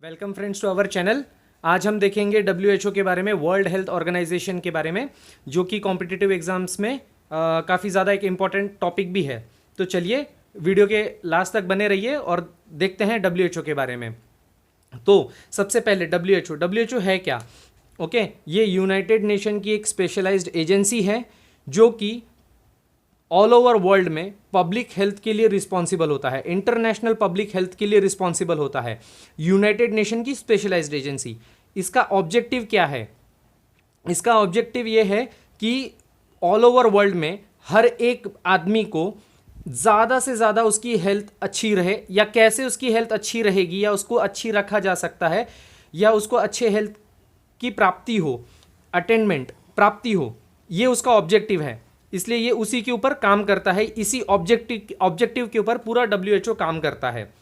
Welcome friends to our channel. आज हम देखेंगे WHO के बारे में, वर्ल्ड हेल्थ ऑर्गेनाइजेशन के बारे में, जो कि कॉम्पिटिटिव एग्जाम्स में काफ़ी ज़्यादा एक इम्पॉर्टेंट टॉपिक भी है। तो चलिए वीडियो के लास्ट तक बने रहिए और देखते हैं WHO के बारे में। तो सबसे पहले WHO है क्या? ओके, ये यूनाइटेड नेशन की एक स्पेशलाइज्ड एजेंसी है जो कि ऑल ओवर वर्ल्ड में पब्लिक हेल्थ के लिए रिस्पॉन्सिबल होता है, इंटरनेशनल पब्लिक हेल्थ के लिए रिस्पॉन्सिबल होता है। यूनाइटेड नेशन की स्पेशलाइज्ड एजेंसी। इसका ऑब्जेक्टिव क्या है? इसका ऑब्जेक्टिव ये है कि ऑल ओवर वर्ल्ड में हर एक आदमी को ज़्यादा से ज़्यादा उसकी हेल्थ अच्छी रहे, या कैसे उसकी हेल्थ अच्छी रहेगी, या उसको अच्छी रखा जा सकता है, या उसको अच्छे हेल्थ की प्राप्ति हो, अटेनमेंट प्राप्ति हो, ये उसका ऑब्जेक्टिव है। इसलिए ये उसी के ऊपर काम करता है, इसी ऑब्जेक्टिव के ऊपर पूरा WHO काम करता है।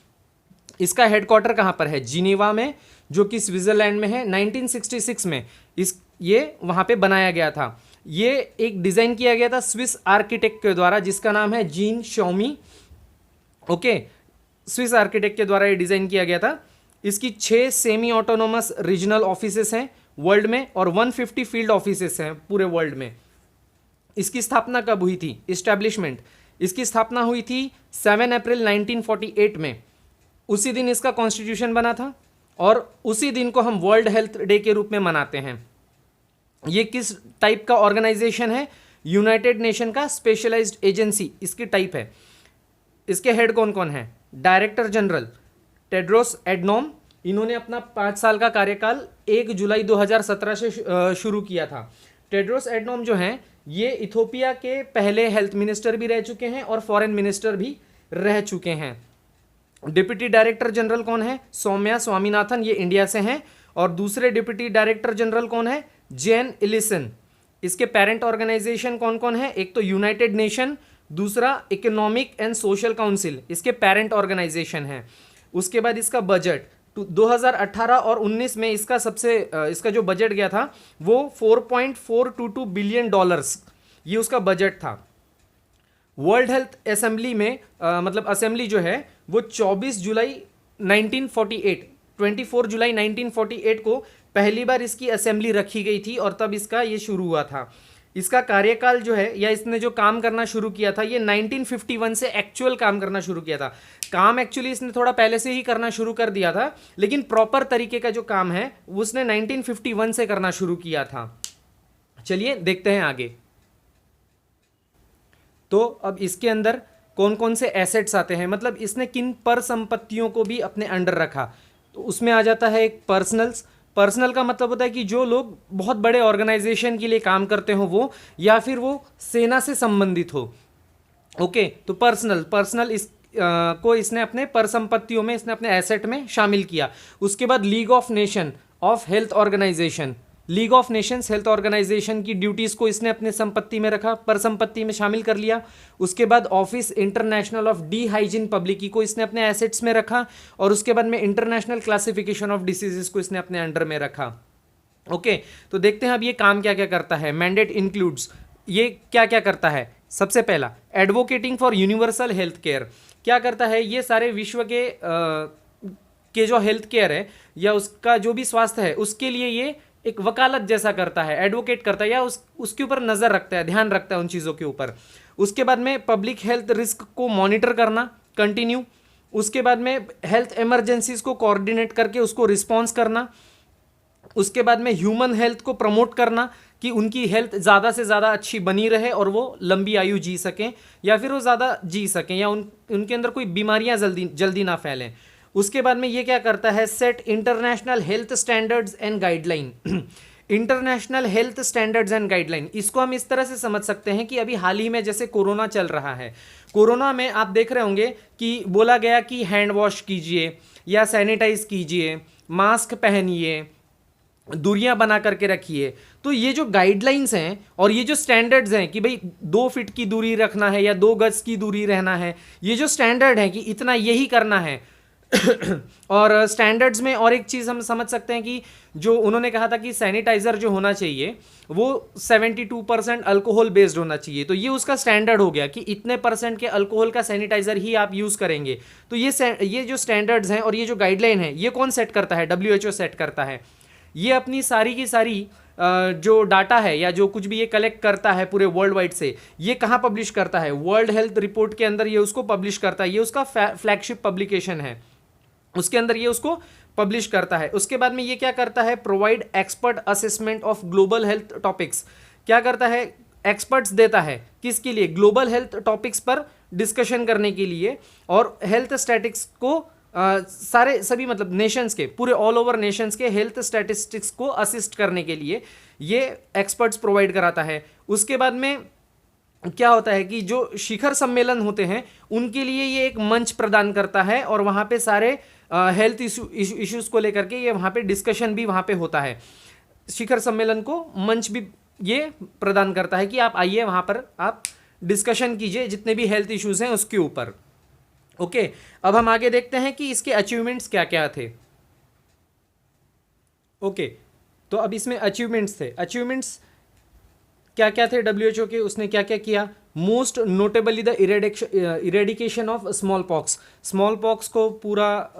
इसका हेडक्वार्टर कहाँ पर है? जिनेवा में, जो कि स्विट्जरलैंड में है। 1966 में ये वहाँ पे बनाया गया था। ये एक डिज़ाइन किया गया था स्विस आर्किटेक्ट के द्वारा, जिसका नाम है gene Xiaomi. Okay, Swiss architect के द्वारा ये डिज़ाइन किया गया था। इसकी 6 सेमी ऑटोनोमस रीजनल ऑफिसेस हैं वर्ल्ड में और 150 फील्ड ऑफिसेस हैं पूरे वर्ल्ड में। इसकी स्थापना कब हुई थी? इस्टेब्लिशमेंट इसकी स्थापना हुई थी 7 अप्रैल 1948 में। उसी दिन इसका कॉन्स्टिट्यूशन बना था और उसी दिन को हम वर्ल्ड हेल्थ डे के रूप में मनाते हैं। ये किस टाइप का ऑर्गेनाइजेशन है? यूनाइटेड नेशन का स्पेशलाइज्ड एजेंसी इसकी टाइप है। इसके हेड कौन कौन है? Director general Tedros Adhanom. इन्होंने अपना 5 साल का कार्यकाल 1 जुलाई 2017 से शुरू किया था। टेड्रोस एडनॉम जो हैं, ये इथोपिया के पहले हेल्थ मिनिस्टर भी रह चुके हैं और फॉरेन मिनिस्टर भी रह चुके हैं। डिप्टी डायरेक्टर जनरल कौन है? सौम्या स्वामीनाथन, ये इंडिया से हैं। और दूसरे डिप्टी डायरेक्टर जनरल कौन है? जेन इलिसन। इसके पेरेंट ऑर्गेनाइजेशन कौन कौन है? एक तो यूनाइटेड नेशन, दूसरा इकोनॉमिक एंड सोशल काउंसिल, इसके पेरेंट ऑर्गेनाइजेशन है। उसके बाद इसका बजट 2018 और 19 में इसका जो बजट गया था वो $4.422 बिलियन, ये उसका बजट था। वर्ल्ड हेल्थ असेंबली में मतलब असेंबली जो है वो 24 जुलाई 1948 को पहली बार इसकी असेंबली रखी गई थी और तब इसका ये शुरू हुआ था। इसका कार्यकाल जो है, या इसने जो काम करना शुरू किया था, ये 1951 से एक्चुअल काम करना शुरू किया था। काम एक्चुअली इसने थोड़ा पहले से ही करना शुरू कर दिया था, लेकिन प्रॉपर तरीके का जो काम है उसने 1951 से करना शुरू किया था। चलिए देखते हैं आगे। तो अब इसके अंदर कौन कौन से एसेट्स आते हैं, मतलब इसने किन पर संपत्तियों को भी अपने अंडर रखा। तो उसमें आ जाता है एक पर्सनल का मतलब होता है कि जो लोग बहुत बड़े ऑर्गेनाइजेशन के लिए काम करते हो वो, या फिर वो सेना से संबंधित हो। ओके, तो पर्सनल को इसने अपने परिसंपत्तियों में, इसने अपने एसेट में शामिल किया। उसके बाद League of Nation of Health Organisation, League of Nations Health Organisation की ड्यूटीज़ को इसने अपने संपत्ति में रखा, परिसंपत्ति में शामिल कर लिया। उसके बाद ऑफिस इंटरनेशनल ऑफ डी हाइजीन पब्लिकी को इसने अपने एसेट्स में रखा, और उसके बाद में इंटरनेशनल क्लासिफिकेशन ऑफ डिसीजेस को इसने अपने अंडर में रखा। ओके, तो देखते हैं अब ये काम क्या क्या करता है। मैंडेट इंक्लूड्स, ये क्या क्या करता है? सबसे पहला, advocating for universal health care. क्या करता है? ये सारे विश्व के जो हेल्थ केयर है या उसका जो भी स्वास्थ्य है उसके लिए ये एक वकालत जैसा करता है, एडवोकेट करता है, या उसके ऊपर नज़र रखता है, ध्यान रखता है उन चीज़ों के ऊपर। उसके बाद में पब्लिक हेल्थ रिस्क को मॉनिटर करना कंटिन्यू। उसके बाद में हेल्थ इमरजेंसीज को कोऑर्डिनेट करके उसको रिस्पॉन्स करना। उसके बाद में ह्यूमन हेल्थ को प्रमोट करना कि उनकी हेल्थ ज़्यादा से ज़्यादा अच्छी बनी रहे और वो लंबी आयु जी सकें, या फिर वो ज़्यादा जी सकें, या उनके अंदर कोई बीमारियां जल्दी ना फैलें। उसके बाद में ये क्या करता है? Set international health standards and guideline. International health standards and guideline, इसको हम इस तरह से समझ सकते हैं कि अभी हाल ही में जैसे कोरोना चल रहा है, कोरोना में आप देख रहे होंगे कि बोला गया कि हैंड वॉश कीजिए या सैनिटाइज कीजिए, मास्क पहनिए, दूरियां बना करके रखिए। तो ये जो गाइडलाइंस हैं और ये जो स्टैंडर्ड्स हैं कि भाई 2 फीट की दूरी रखना है या 2 गज की दूरी रहना है, ये जो स्टैंडर्ड है कि इतना यही करना है और स्टैंडर्ड्स में और एक चीज़ हम समझ सकते हैं कि जो उन्होंने कहा था कि सैनिटाइज़र जो होना चाहिए वो 72% अल्कोहल बेस्ड होना चाहिए, तो ये उसका स्टैंडर्ड हो गया कि इतने परसेंट के अल्कोहल का सैनिटाइज़र ही आप यूज़ करेंगे। तो ये जो स्टैंडर्ड्स हैं और ये जो गाइडलाइन है ये कौन सेट करता है? WHO सेट करता है। ये अपनी सारी की सारी जो डाटा है या जो कुछ भी ये कलेक्ट करता है पूरे वर्ल्ड वाइड से, ये कहाँ पब्लिश करता है? वर्ल्ड हेल्थ रिपोर्ट के अंदर ये उसको पब्लिश करता है। ये उसका फ्लैगशिप पब्लिकेशन है, उसके अंदर ये उसको पब्लिश करता है। उसके बाद में ये क्या करता है? Provide expert assessment of global health topics. क्या करता है? एक्सपर्ट्स देता है किसके लिए? ग्लोबल हेल्थ टॉपिक्स पर डिस्कशन करने के लिए, और हेल्थ स्टैटिक्स को सारे सभी मतलब नेशंस के, पूरे ऑल ओवर नेशंस के हेल्थ स्टैटिस्टिक्स को असिस्ट करने के लिए ये एक्सपर्ट्स प्रोवाइड कराता है। उसके बाद में क्या होता है कि जो शिखर सम्मेलन होते हैं उनके लिए ये एक मंच प्रदान करता है, और वहाँ पे सारे हेल्थ इश्यूज को लेकर के ये वहाँ पे डिस्कशन भी वहाँ पे होता है। शिखर सम्मेलन को मंच भी ये प्रदान करता है कि आप आइए वहाँ पर आप डिस्कशन कीजिए जितने भी हेल्थ इश्यूज हैं उसके ऊपर। ओके, अब हम आगे देखते हैं कि इसके अचीवमेंट्स क्या क्या थे। ओके, तो अब इसमें अचीवमेंट्स थे। अचीवमेंट्स क्या क्या थे WHO के? उसने क्या क्या किया? Most notably the eradication of small pox. Small pox को पूरा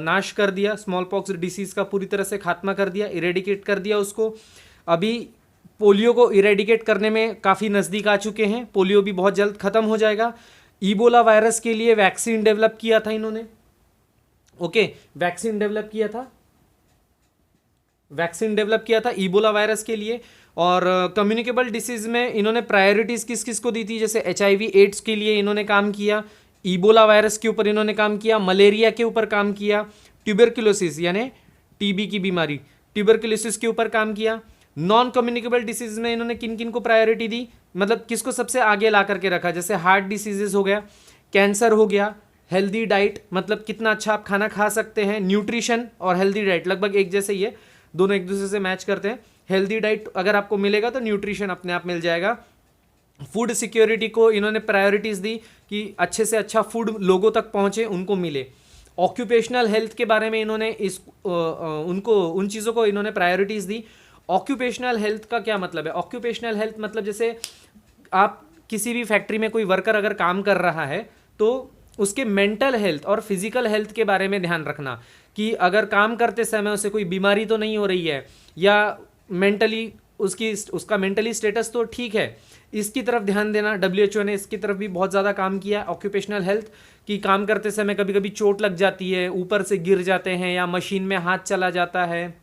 नाश कर दिया, स्मॉल पॉक्स डिसीज का पूरी तरह से खात्मा कर दिया, इरेडिकेट कर दिया उसको। अभी पोलियो को इरेडिकेट करने में काफ़ी नज़दीक आ चुके हैं, पोलियो भी बहुत जल्द ख़त्म हो जाएगा। ईबोला वायरस के लिए वैक्सीन डेवलप किया था इन्होंने। ओके, वैक्सीन डेवलप किया था, वैक्सीन डेवलप किया था ईबोला वायरस के लिए। और कम्युनिकेबल डिसीज में इन्होंने प्रायोरिटीज़ किस किस को दी थी? जैसे HIV एड्स के लिए इन्होंने काम किया, ईबोला वायरस के ऊपर इन्होंने काम किया, मलेरिया के ऊपर काम किया, ट्यूबरकुलोसिस यानी TB की बीमारी, ट्यूबरकुलोसिस के ऊपर काम किया। नॉन कम्युनिकेबल डिसीज में इन्होंने किन किन को प्रायोरिटी दी, मतलब किसको सबसे आगे ला करके रखा? जैसे हार्ट डिसीजेज हो गया, कैंसर हो गया, हेल्दी डाइट मतलब कितना अच्छा आप खाना खा सकते हैं, न्यूट्रिशन और हेल्दी डाइट लगभग एक जैसे ही है, दोनों एक दूसरे से मैच करते हैं। हेल्दी डाइट अगर आपको मिलेगा तो न्यूट्रिशन अपने आप मिल जाएगा। फूड सिक्योरिटी को इन्होंने प्रायोरिटीज़ दी कि अच्छे से अच्छा फूड लोगों तक पहुंचे, उनको मिले। ऑक्यूपेशनल हेल्थ के बारे में इन्होंने उन चीज़ों को इन्होंने प्रायोरिटीज़ दी। ऑक्यूपेशनल हेल्थ का क्या मतलब है? ऑक्यूपेशनल हेल्थ मतलब जैसे आप किसी भी फैक्ट्री में कोई वर्कर अगर काम कर रहा है तो उसके मेंटल हेल्थ और फिजिकल हेल्थ के बारे में ध्यान रखना कि अगर काम करते समय उसे कोई बीमारी तो नहीं हो रही है, या मेंटली उसका मेंटली स्टेटस तो ठीक है, इसकी तरफ ध्यान देना। WHO ने इसकी तरफ भी बहुत ज़्यादा काम किया। ऑक्यूपेशनल हेल्थ कि काम करते समय कभी कभी चोट लग जाती है, ऊपर से गिर जाते हैं या मशीन में हाथ चला जाता है।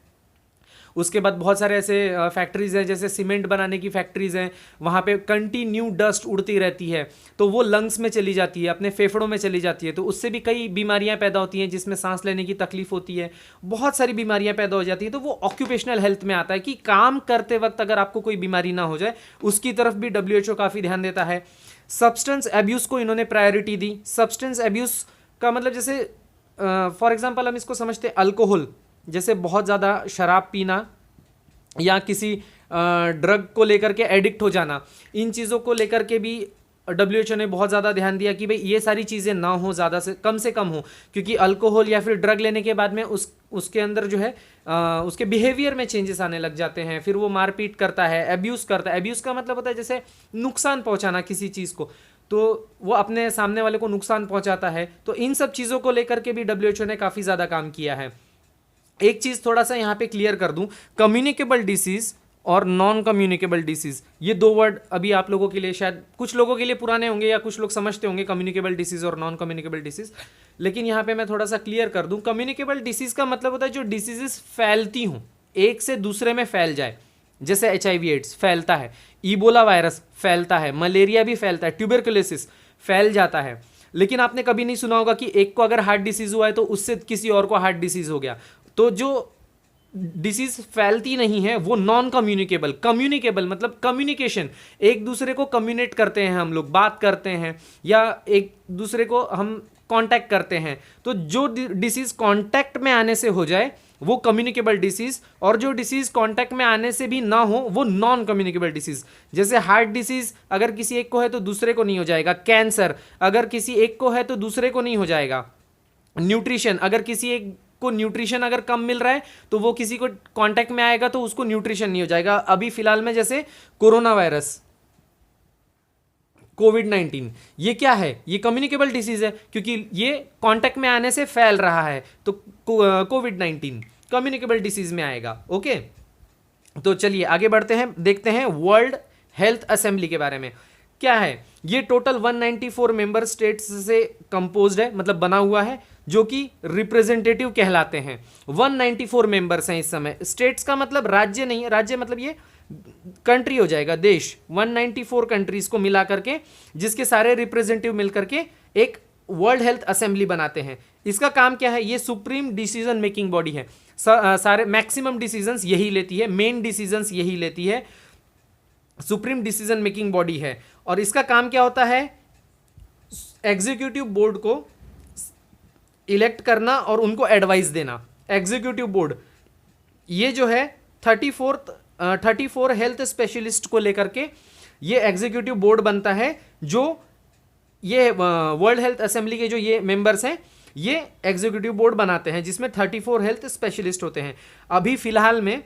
उसके बाद बहुत सारे ऐसे फैक्ट्रीज़ हैं जैसे सीमेंट बनाने की फैक्ट्रीज़ हैं, वहाँ पे कंटिन्यू डस्ट उड़ती रहती है, तो वो लंग्स में चली जाती है, अपने फेफड़ों में चली जाती है, तो उससे भी कई बीमारियाँ पैदा होती हैं जिसमें सांस लेने की तकलीफ होती है, बहुत सारी बीमारियाँ पैदा हो जाती हैं। तो वो ऑक्यूपेशनल हेल्थ में आता है कि काम करते वक्त अगर आपको कोई बीमारी ना हो जाए, उसकी तरफ भी WHO काफ़ी ध्यान देता है। सब्सटेंस एब्यूज़ को इन्होंने प्रायोरिटी दी। सब्सटेंस एब्यूज़ का मतलब जैसे फॉर एग्जाम्पल हम इसको समझते हैं अल्कोहल, जैसे बहुत ज़्यादा शराब पीना या किसी ड्रग को लेकर के एडिक्ट हो जाना, इन चीज़ों को लेकर के भी WHO ने बहुत ज़्यादा ध्यान दिया कि भाई ये सारी चीज़ें ना हो, ज़्यादा से कम हो, क्योंकि अल्कोहल या फिर ड्रग लेने के बाद में उसके अंदर जो है उसके बिहेवियर में चेंजेस आने लग जाते हैं, फिर वो मारपीट करता है, एब्यूज़ करता है। एब्यूज़ का मतलब होता है जैसे नुकसान पहुँचाना किसी चीज़ को, तो वो अपने सामने वाले को नुकसान पहुँचाता है। तो इन सब चीज़ों को लेकर के भी WHO ने काफ़ी ज़्यादा काम किया है। एक चीज़ थोड़ा सा यहाँ पे क्लियर कर दूँ, कम्युनिकेबल डिसीज़ और नॉन कम्युनिकेबल डिसीज़, ये दो वर्ड अभी आप लोगों के लिए शायद कुछ लोगों के लिए पुराने होंगे या कुछ लोग समझते होंगे कम्युनिकेबल डिसीज़ और नॉन कम्युनिकेबल डिसीज़, लेकिन यहाँ पे मैं थोड़ा सा क्लियर कर दूँ। कम्युनिकेबल डिसीज़ का मतलब होता है जो डिसीजेस फैलती हों, एक से दूसरे में फैल जाए, जैसे HIV एड्स फैलता है, ईबोला वायरस फैलता है, मलेरिया भी फैलता है, ट्यूबरकुलोसिस फैल जाता है। लेकिन आपने कभी नहीं सुना होगा कि एक को अगर हार्ट डिसीज़ हुआ है तो उससे किसी और को हार्ट डिसीज़ हो गया। तो जो डिसीज फैलती नहीं है वो नॉन कम्युनिकेबल। कम्युनिकेबल मतलब कम्युनिकेशन, एक दूसरे को कम्युनिकेट करते हैं, हम लोग बात करते हैं या एक दूसरे को हम कांटेक्ट करते हैं। तो जो डिसीज कांटेक्ट में आने से हो जाए वो कम्युनिकेबल डिसीज, और जो डिसीज कांटेक्ट में आने से भी ना हो वो नॉन कम्युनिकेबल डिसीज। जैसे हार्ट डिसीज अगर किसी एक को है तो दूसरे को नहीं हो जाएगा, कैंसर अगर किसी एक को है तो दूसरे को नहीं हो जाएगा। न्यूट्रिशन, अगर किसी एक को न्यूट्रिशन अगर कम मिल रहा है तो वो किसी को कांटेक्ट में आएगा तो उसको न्यूट्रिशन नहीं हो जाएगा। अभी फिलहाल में जैसे कोरोना वायरस, कोविड-19, ये क्या है? ये कम्युनिकेबल डिसीज है, क्योंकि ये कांटेक्ट में आने से फैल रहा है, तो कोविड-19 कम्युनिकेबल डिसीज में आएगा। ओके, तो चलिए आगे बढ़ते हैं, देखते हैं वर्ल्ड हेल्थ असेंबली के बारे में। क्या है ये? टोटल 194 मेंबर स्टेट्स से कंपोज्ड है, मतलब बना हुआ है, जो कि रिप्रेजेंटेटिव कहलाते हैं। 194 मेंबर्स हैं इस समय। स्टेट्स का मतलब राज्य नहीं है, राज्य मतलब ये कंट्री हो जाएगा, देश। 194 कंट्रीज को मिला करके, जिसके सारे रिप्रेजेंटेटिव मिल करके एक वर्ल्ड हेल्थ असेंबली बनाते हैं। इसका काम क्या है? ये सुप्रीम डिसीजन मेकिंग बॉडी है, सारे मैक्सिमम डिसीजंस यही लेती है, मेन डिसीजंस यही लेती है, सुप्रीम डिसीजन मेकिंग बॉडी है। और इसका काम क्या होता है? एग्जीक्यूटिव बोर्ड को इलेक्ट करना और उनको एडवाइस देना। एग्जीक्यूटिव बोर्ड ये जो है 34 हेल्थ स्पेशलिस्ट को लेकर के ये एग्जीक्यूटिव बोर्ड बनता है, जो ये वर्ल्ड हेल्थ असेंबली के जो ये मेंबर्स हैं ये एग्जीक्यूटिव बोर्ड बनाते हैं, जिसमें 34 हेल्थ स्पेशलिस्ट होते हैं। अभी फिलहाल में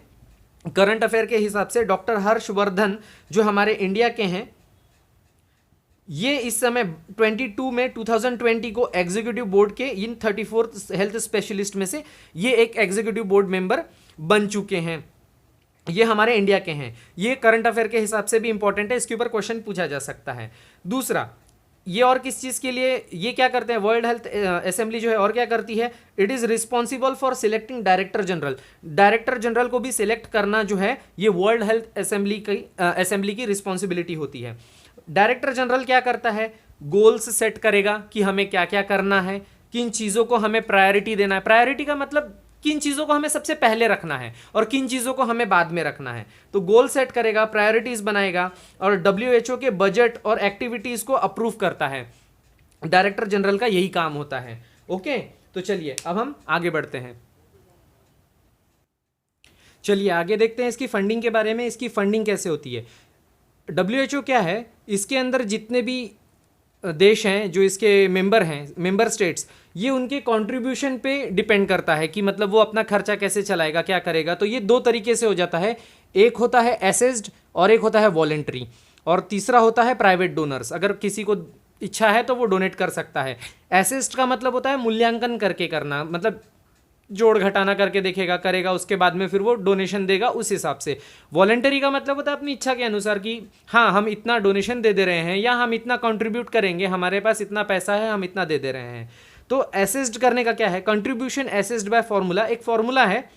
करंट अफेयर के हिसाब से डॉक्टर हर्षवर्धन जो हमारे इंडिया के हैं, ये इस समय 2020 को एग्जीक्यूटिव बोर्ड के इन 34 हेल्थ स्पेशलिस्ट में से ये एक एग्जीक्यूटिव बोर्ड मेंबर बन चुके हैं। ये हमारे इंडिया के हैं। ये करंट अफेयर के हिसाब से भी इंपॉर्टेंट है, इसके ऊपर क्वेश्चन पूछा जा सकता है। दूसरा, ये और किस चीज़ के लिए ये क्या करते हैं? वर्ल्ड हेल्थ असेंबली जो है और क्या करती है? It is responsible for selecting director general. Director general को भी सिलेक्ट करना जो है ये वर्ल्ड हेल्थ असेंबली की रिस्पॉन्सिबिलिटी होती है। डायरेक्टर जनरल क्या करता है? गोल्स सेट करेगा कि हमें क्या क्या करना है, किन चीज़ों को हमें प्रायोरिटी देना है। प्रायोरिटी का मतलब किन चीज़ों को हमें सबसे पहले रखना है और किन चीज़ों को हमें बाद में रखना है। तो गोल सेट करेगा, प्रायोरिटीज़ बनाएगा और WHO के बजट और एक्टिविटीज़ को अप्रूव करता है। डायरेक्टर जनरल का यही काम होता है। ओके, तो चलिए अब हम आगे बढ़ते हैं। चलिए आगे देखते हैं इसकी फंडिंग के बारे में। इसकी फंडिंग कैसे होती है? WHO क्या है? इसके अंदर जितने भी देश हैं जो इसके मेंबर हैं, मेंबर स्टेट्स, ये उनके कंट्रीब्यूशन पे डिपेंड करता है कि मतलब वो अपना खर्चा कैसे चलाएगा, क्या करेगा। तो ये दो तरीके से हो जाता है, एक होता है असेस्ड और एक होता है वॉलेंट्री, और तीसरा होता है प्राइवेट डोनर्स। अगर किसी को इच्छा है तो वो डोनेट कर सकता है। असेस्ड का मतलब होता है मूल्यांकन करके करना, मतलब जोड़ घटाना करके देखेगा, करेगा, उसके बाद में फिर वो डोनेशन देगा उस हिसाब से। वॉलेंटरी का मतलब होता है अपनी इच्छा के अनुसार कि हाँ हम इतना डोनेशन दे रहे हैं या हम इतना कंट्रीब्यूट करेंगे, हमारे पास इतना पैसा है, हम इतना दे रहे हैं। तो असेस्ड करने का क्या है? Contribution assessed by formula. एक फॉर्मूला है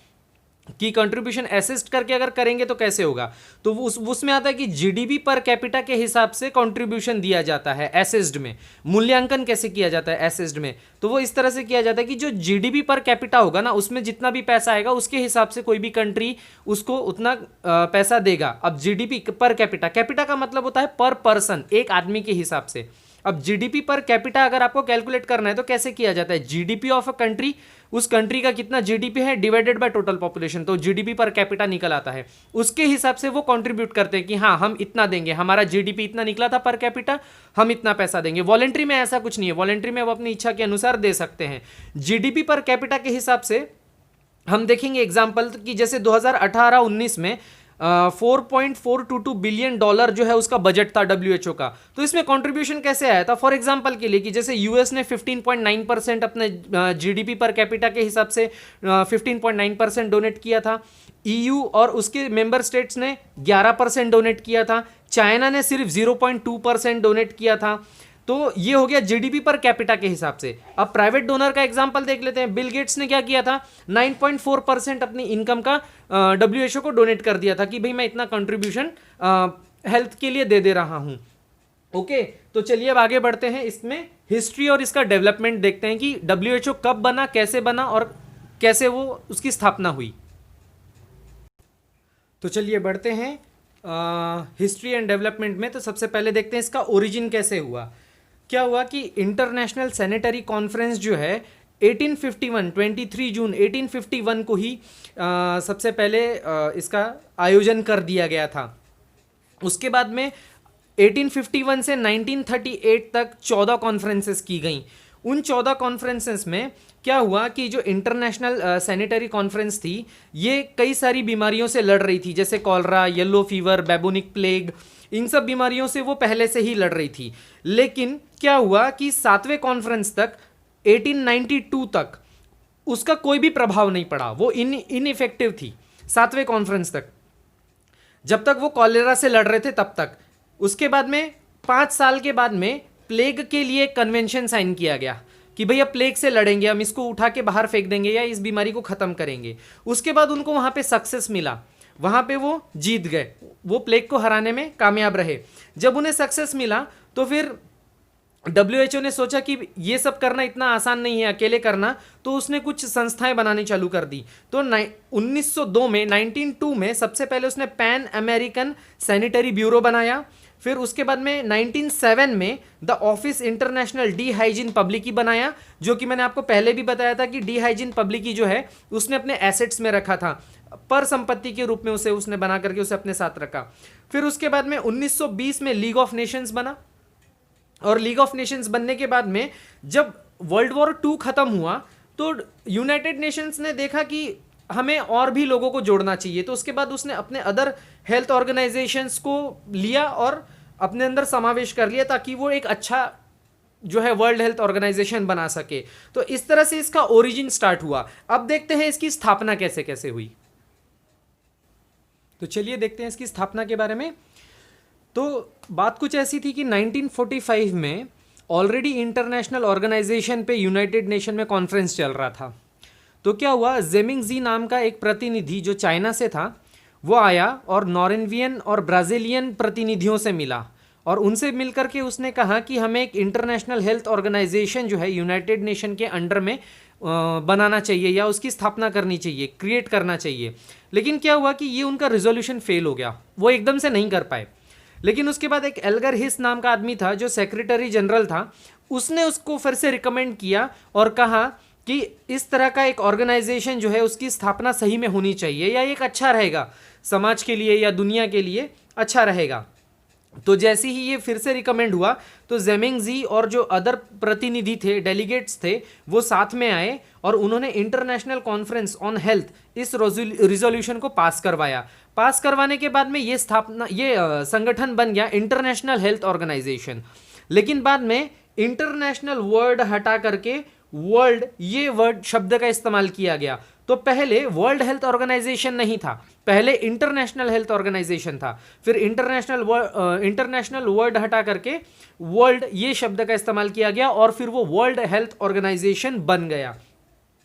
कि कंट्रीब्यूशन असिस्ट करके अगर करेंगे तो कैसे होगा, तो उसमें आता है कि जीडीपी पर कैपिटा के हिसाब से कंट्रीब्यूशन दिया जाता है असिस्ट में। मूल्यांकन कैसे किया जाता है असिस्ट में? तो वो इस तरह से किया जाता है कि जो जीडीपी पर कैपिटा होगा ना, उसमें जितना भी पैसा आएगा उसके हिसाब से कोई भी कंट्री उसको उतना पैसा देगा। अब जीडीपी पर कैपिटा, कैपिटा का मतलब होता है पर पर्सन, एक आदमी के हिसाब से। अब जीडीपी पर कैपिटा अगर आपको कैलकुलेट करना है तो कैसे किया जाता है? जीडीपी ऑफ अ कंट्री, उस कंट्री का कितना जीडीपी है डिवाइडेड बाय टोटल पॉपुलेशन, तो जीडीपी पर कैपिटा निकल आता है। उसके हिसाब से वो कंट्रीब्यूट करते हैं कि हाँ हम इतना देंगे, हमारा जीडीपी इतना निकला था पर कैपिटा, हम इतना पैसा देंगे। वॉलेंट्री में ऐसा कुछ नहीं है, वॉलेंट्री में वो अपनी इच्छा के अनुसार दे सकते हैं। जीडीपी पर कैपिटा के हिसाब से हम देखेंगे एग्जाम्पल कि जैसे 2018-19 में 4.422 बिलियन डॉलर जो है उसका बजट था WHO का। तो इसमें कंट्रीब्यूशन कैसे आया था? फॉर एग्जांपल के लिए कि जैसे यूएस ने 15.9% अपने जीडीपी पर कैपिटा के हिसाब से 15.9% डोनेट किया था। EU और उसके मेंबर स्टेट्स ने 11% डोनेट किया था। चाइना ने सिर्फ 0.2% डोनेट किया था। तो ये हो गया जीडीपी पर कैपिटा के हिसाब से। अब प्राइवेट डोनर का एग्जांपल देख लेते हैं। बिल गेट्स ने क्या किया था? 9.4% अपनी इनकम का WHO को डोनेट कर दिया था कि भाई मैं इतना कंट्रीब्यूशन हेल्थ के लिए दे रहा हूं। ओके, तो चलिए अब आगे बढ़ते हैं। इसमें हिस्ट्री और इसका डेवलपमेंट देखते हैं कि WHO कब बना, कैसे बना और कैसे वो उसकी स्थापना हुई। तो चलिए बढ़ते हैं हिस्ट्री एंड डेवलपमेंट में। तो सबसे पहले देखते हैं इसका ओरिजिन कैसे हुआ। क्या हुआ कि इंटरनेशनल सैनिटरी कॉन्फ्रेंस जो है 1851 23 जून 1851 को ही सबसे पहले इसका आयोजन कर दिया गया था। उसके बाद में 1851 से 1938 तक 14 कॉन्फ्रेंसेस की गई। उन 14 कॉन्फ्रेंसेस में क्या हुआ कि जो इंटरनेशनल सैनिटरी कॉन्फ्रेंस थी ये कई सारी बीमारियों से लड़ रही थी, जैसे कॉलरा, येलो फीवर, बेबोनिक प्लेग, इन सब बीमारियों से वो पहले से ही लड़ रही थी। लेकिन क्या हुआ कि 7वें कॉन्फ्रेंस तक 1892 तक उसका कोई भी प्रभाव नहीं पड़ा, वो इनइफेक्टिव थी 7वें कॉन्फ्रेंस तक, जब तक वो कॉलेरा से लड़ रहे थे तब तक। उसके बाद में 5 साल के बाद में प्लेग के लिए कन्वेंशन साइन किया गया कि भैया प्लेग से लड़ेंगे, हम इसको उठा के बाहर फेंक देंगे या इस बीमारी को खत्म करेंगे। उसके बाद उनको वहां पे सक्सेस मिला, वहां पे वो जीत गए, वो प्लेग को हराने में कामयाब रहे। जब उन्हें सक्सेस मिला तो फिर WHO ने सोचा कि ये सब करना इतना आसान नहीं है अकेले करना, तो उसने कुछ संस्थाएं बनानी चालू कर दी। तो 1902 में सबसे पहले उसने पैन अमेरिकन सैनिटरी ब्यूरो बनाया। फिर उसके बाद में 1907 में द ऑफिस इंटरनेशनल डी हाइजीन पब्लिकी बनाया, जो कि मैंने आपको पहले भी बताया था कि डी हाइजीन पब्लिकी जो है उसने अपने एसेट्स में रखा था, पर संपत्ति के रूप में उसे उसने बना करके उसे अपने साथ रखा। फिर उसके बाद में 1920 में लीग ऑफ नेशंस बना, और लीग ऑफ नेशंस बनने के बाद में जब वर्ल्ड वॉर 2 खत्म हुआ तो यूनाइटेड नेशंस ने देखा कि हमें और भी लोगों को जोड़ना चाहिए, तो उसके बाद उसने अपने अदर हेल्थ ऑर्गेनाइजेशंस को लिया और अपने अंदर समावेश कर लिया ताकि वो एक अच्छा जो है वर्ल्ड हेल्थ ऑर्गेनाइजेशन बना सके। तो इस तरह से इसका ओरिजिन स्टार्ट हुआ। अब देखते हैं इसकी स्थापना कैसे कैसे हुई। तो चलिए देखते हैं इसकी स्थापना के बारे में। तो बात कुछ ऐसी थी कि 1945 में ऑलरेडी इंटरनेशनल ऑर्गेनाइजेशन पे यूनाइटेड नेशन में कॉन्फ्रेंस चल रहा था। तो क्या हुआ, जेमिंगजी नाम का एक प्रतिनिधि जो चाइना से था वो आया और नॉर्वेजियन और ब्राज़ीलियन प्रतिनिधियों से मिला, और उनसे मिलकर के उसने कहा कि हमें एक इंटरनेशनल हेल्थ ऑर्गेनाइजेशन जो है यूनाइटेड नेशन के अंडर में बनाना चाहिए या उसकी स्थापना करनी चाहिए, क्रिएट करना चाहिए। लेकिन क्या हुआ कि ये उनका रिजोल्यूशन फेल हो गया, वो एकदम से नहीं कर पाए। लेकिन उसके बाद एक एल्गर हिस नाम का आदमी था जो सेक्रेटरी जनरल था, उसने उसको फिर से रिकमेंड किया और कहा कि इस तरह का एक ऑर्गेनाइजेशन जो है उसकी स्थापना सही में होनी चाहिए या एक अच्छा रहेगा समाज के लिए या दुनिया के लिए अच्छा रहेगा। तो जैसे ही ये फिर से रिकमेंड हुआ तो जेमिंगजी और जो अदर प्रतिनिधि थे, डेलीगेट्स थे, वो साथ में आए और उन्होंने इंटरनेशनल कॉन्फ्रेंस ऑन हेल्थ इस रिजोल्यूशन को पास करवाया। पास करवाने के बाद में ये संगठन बन गया इंटरनेशनल हेल्थ ऑर्गेनाइजेशन। लेकिन बाद में इंटरनेशनल वर्ड हटा करके वर्ल्ड ये वर्ड शब्द का इस्तेमाल किया गया। तो पहले वर्ल्ड हेल्थ ऑर्गेनाइजेशन नहीं था, पहले इंटरनेशनल हेल्थ ऑर्गेनाइजेशन था। फिर इंटरनेशनल वर्ड हटा करके वर्ल्ड ये शब्द का इस्तेमाल किया गया और फिर वो वर्ल्ड हेल्थ ऑर्गेनाइजेशन बन गया।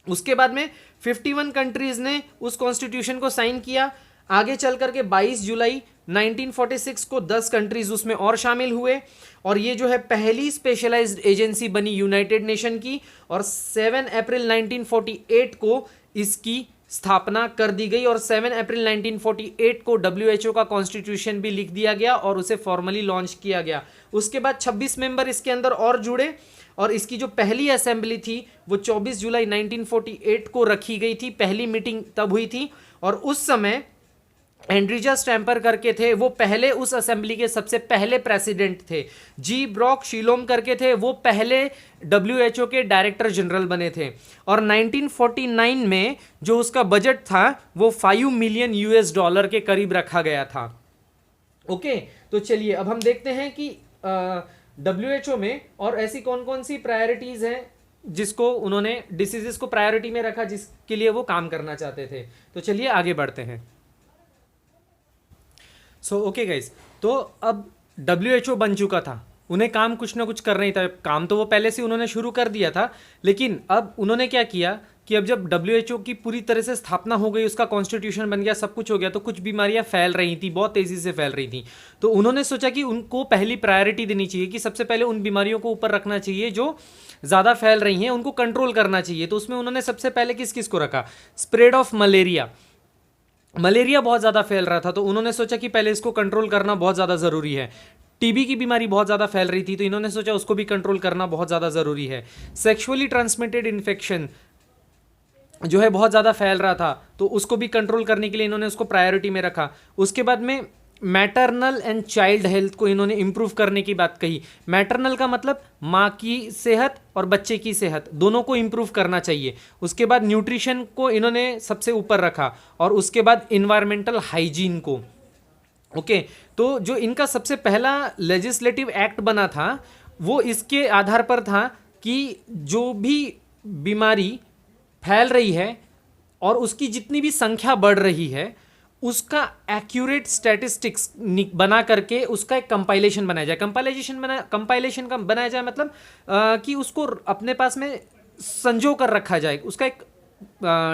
उसके बाद में 51 कंट्रीज ने उस कॉन्स्टिट्यूशन को साइन किया। आगे चल करके 22 जुलाई 1946 को 10 कंट्रीज उसमें और शामिल हुए, और ये जो है पहली स्पेशलाइज्ड एजेंसी बनी यूनाइटेड नेशन की, और 7 अप्रैल 1948 को इसकी स्थापना कर दी गई, और 7 अप्रैल 1948 को WHO का कॉन्स्टिट्यूशन भी लिख दिया गया और उसे फॉर्मली लॉन्च किया गया। उसके बाद 26 मेंबर इसके अंदर और जुड़े, और इसकी जो पहली असेंबली थी वो 24 जुलाई 1948 को रखी गई थी, पहली मीटिंग तब हुई थी। और उस समय एंड्रिजा स्टैम्पर करके थे, वो पहले उस असेंबली के सबसे पहले प्रेसिडेंट थे। जी ब्रॉक शिलोम करके थे, वो पहले WHO के डायरेक्टर जनरल बने थे। और 1949 में जो उसका बजट था वो $5 मिलियन के करीब रखा गया था। ओके, तो चलिए अब हम देखते हैं कि WHO में और ऐसी कौन कौन सी प्रायोरिटीज हैं जिसको उन्होंने डिसीजेस को प्रायोरिटी में रखा, जिसके लिए वो काम करना चाहते थे। तो चलिए आगे बढ़ते हैं। ओके गाइस, तो अब WHO बन चुका था, उन्हें काम कुछ ना कुछ करना ही था। काम तो वो पहले से उन्होंने शुरू कर दिया था, लेकिन अब उन्होंने क्या किया कि अब जब WHO की पूरी तरह से स्थापना हो गई, उसका कॉन्स्टिट्यूशन बन गया, सब कुछ हो गया, तो कुछ बीमारियां फैल रही थी, बहुत तेज़ी से फैल रही थी। तो उन्होंने सोचा कि उनको पहली प्रायोरिटी देनी चाहिए, कि सबसे पहले उन बीमारियों को ऊपर रखना चाहिए जो ज़्यादा फैल रही हैं, उनको कंट्रोल करना चाहिए। तो उसमें उन्होंने सबसे पहले किस किस को रखा, स्प्रेड ऑफ मलेरिया बहुत ज़्यादा फैल रहा था, तो उन्होंने सोचा कि पहले इसको कंट्रोल करना बहुत ज़्यादा ज़रूरी है। टीबी की बीमारी बहुत ज़्यादा फैल रही थी, तो इन्होंने सोचा उसको भी कंट्रोल करना बहुत ज़्यादा ज़रूरी है। सेक्सुअली ट्रांसमिटेड इन्फेक्शन जो है बहुत ज़्यादा फैल रहा था, तो उसको भी कंट्रोल करने के लिए इन्होंने उसको प्रायोरिटी में रखा। उसके बाद में मैटरनल एंड चाइल्ड हेल्थ को इन्होंने इम्प्रूव करने की बात कही। मैटरनल का मतलब माँ की सेहत और बच्चे की सेहत दोनों को इम्प्रूव करना चाहिए। उसके बाद न्यूट्रिशन को इन्होंने सबसे ऊपर रखा और उसके बाद इन्वायरमेंटल हाइजीन को। ओके, तो जो इनका सबसे पहला लेजिस्लेटिव एक्ट बना था वो इसके आधार पर था कि जो भी बीमारी फैल रही है और उसकी जितनी भी संख्या बढ़ रही है उसका एक्यूरेट स्टैटिस्टिक्स बना करके उसका एक कंपाइलेशन बनाया जाए। कंपाइलेशन का बनाया जाए मतलब कि उसको अपने पास में संजो कर रखा जाए, उसका एक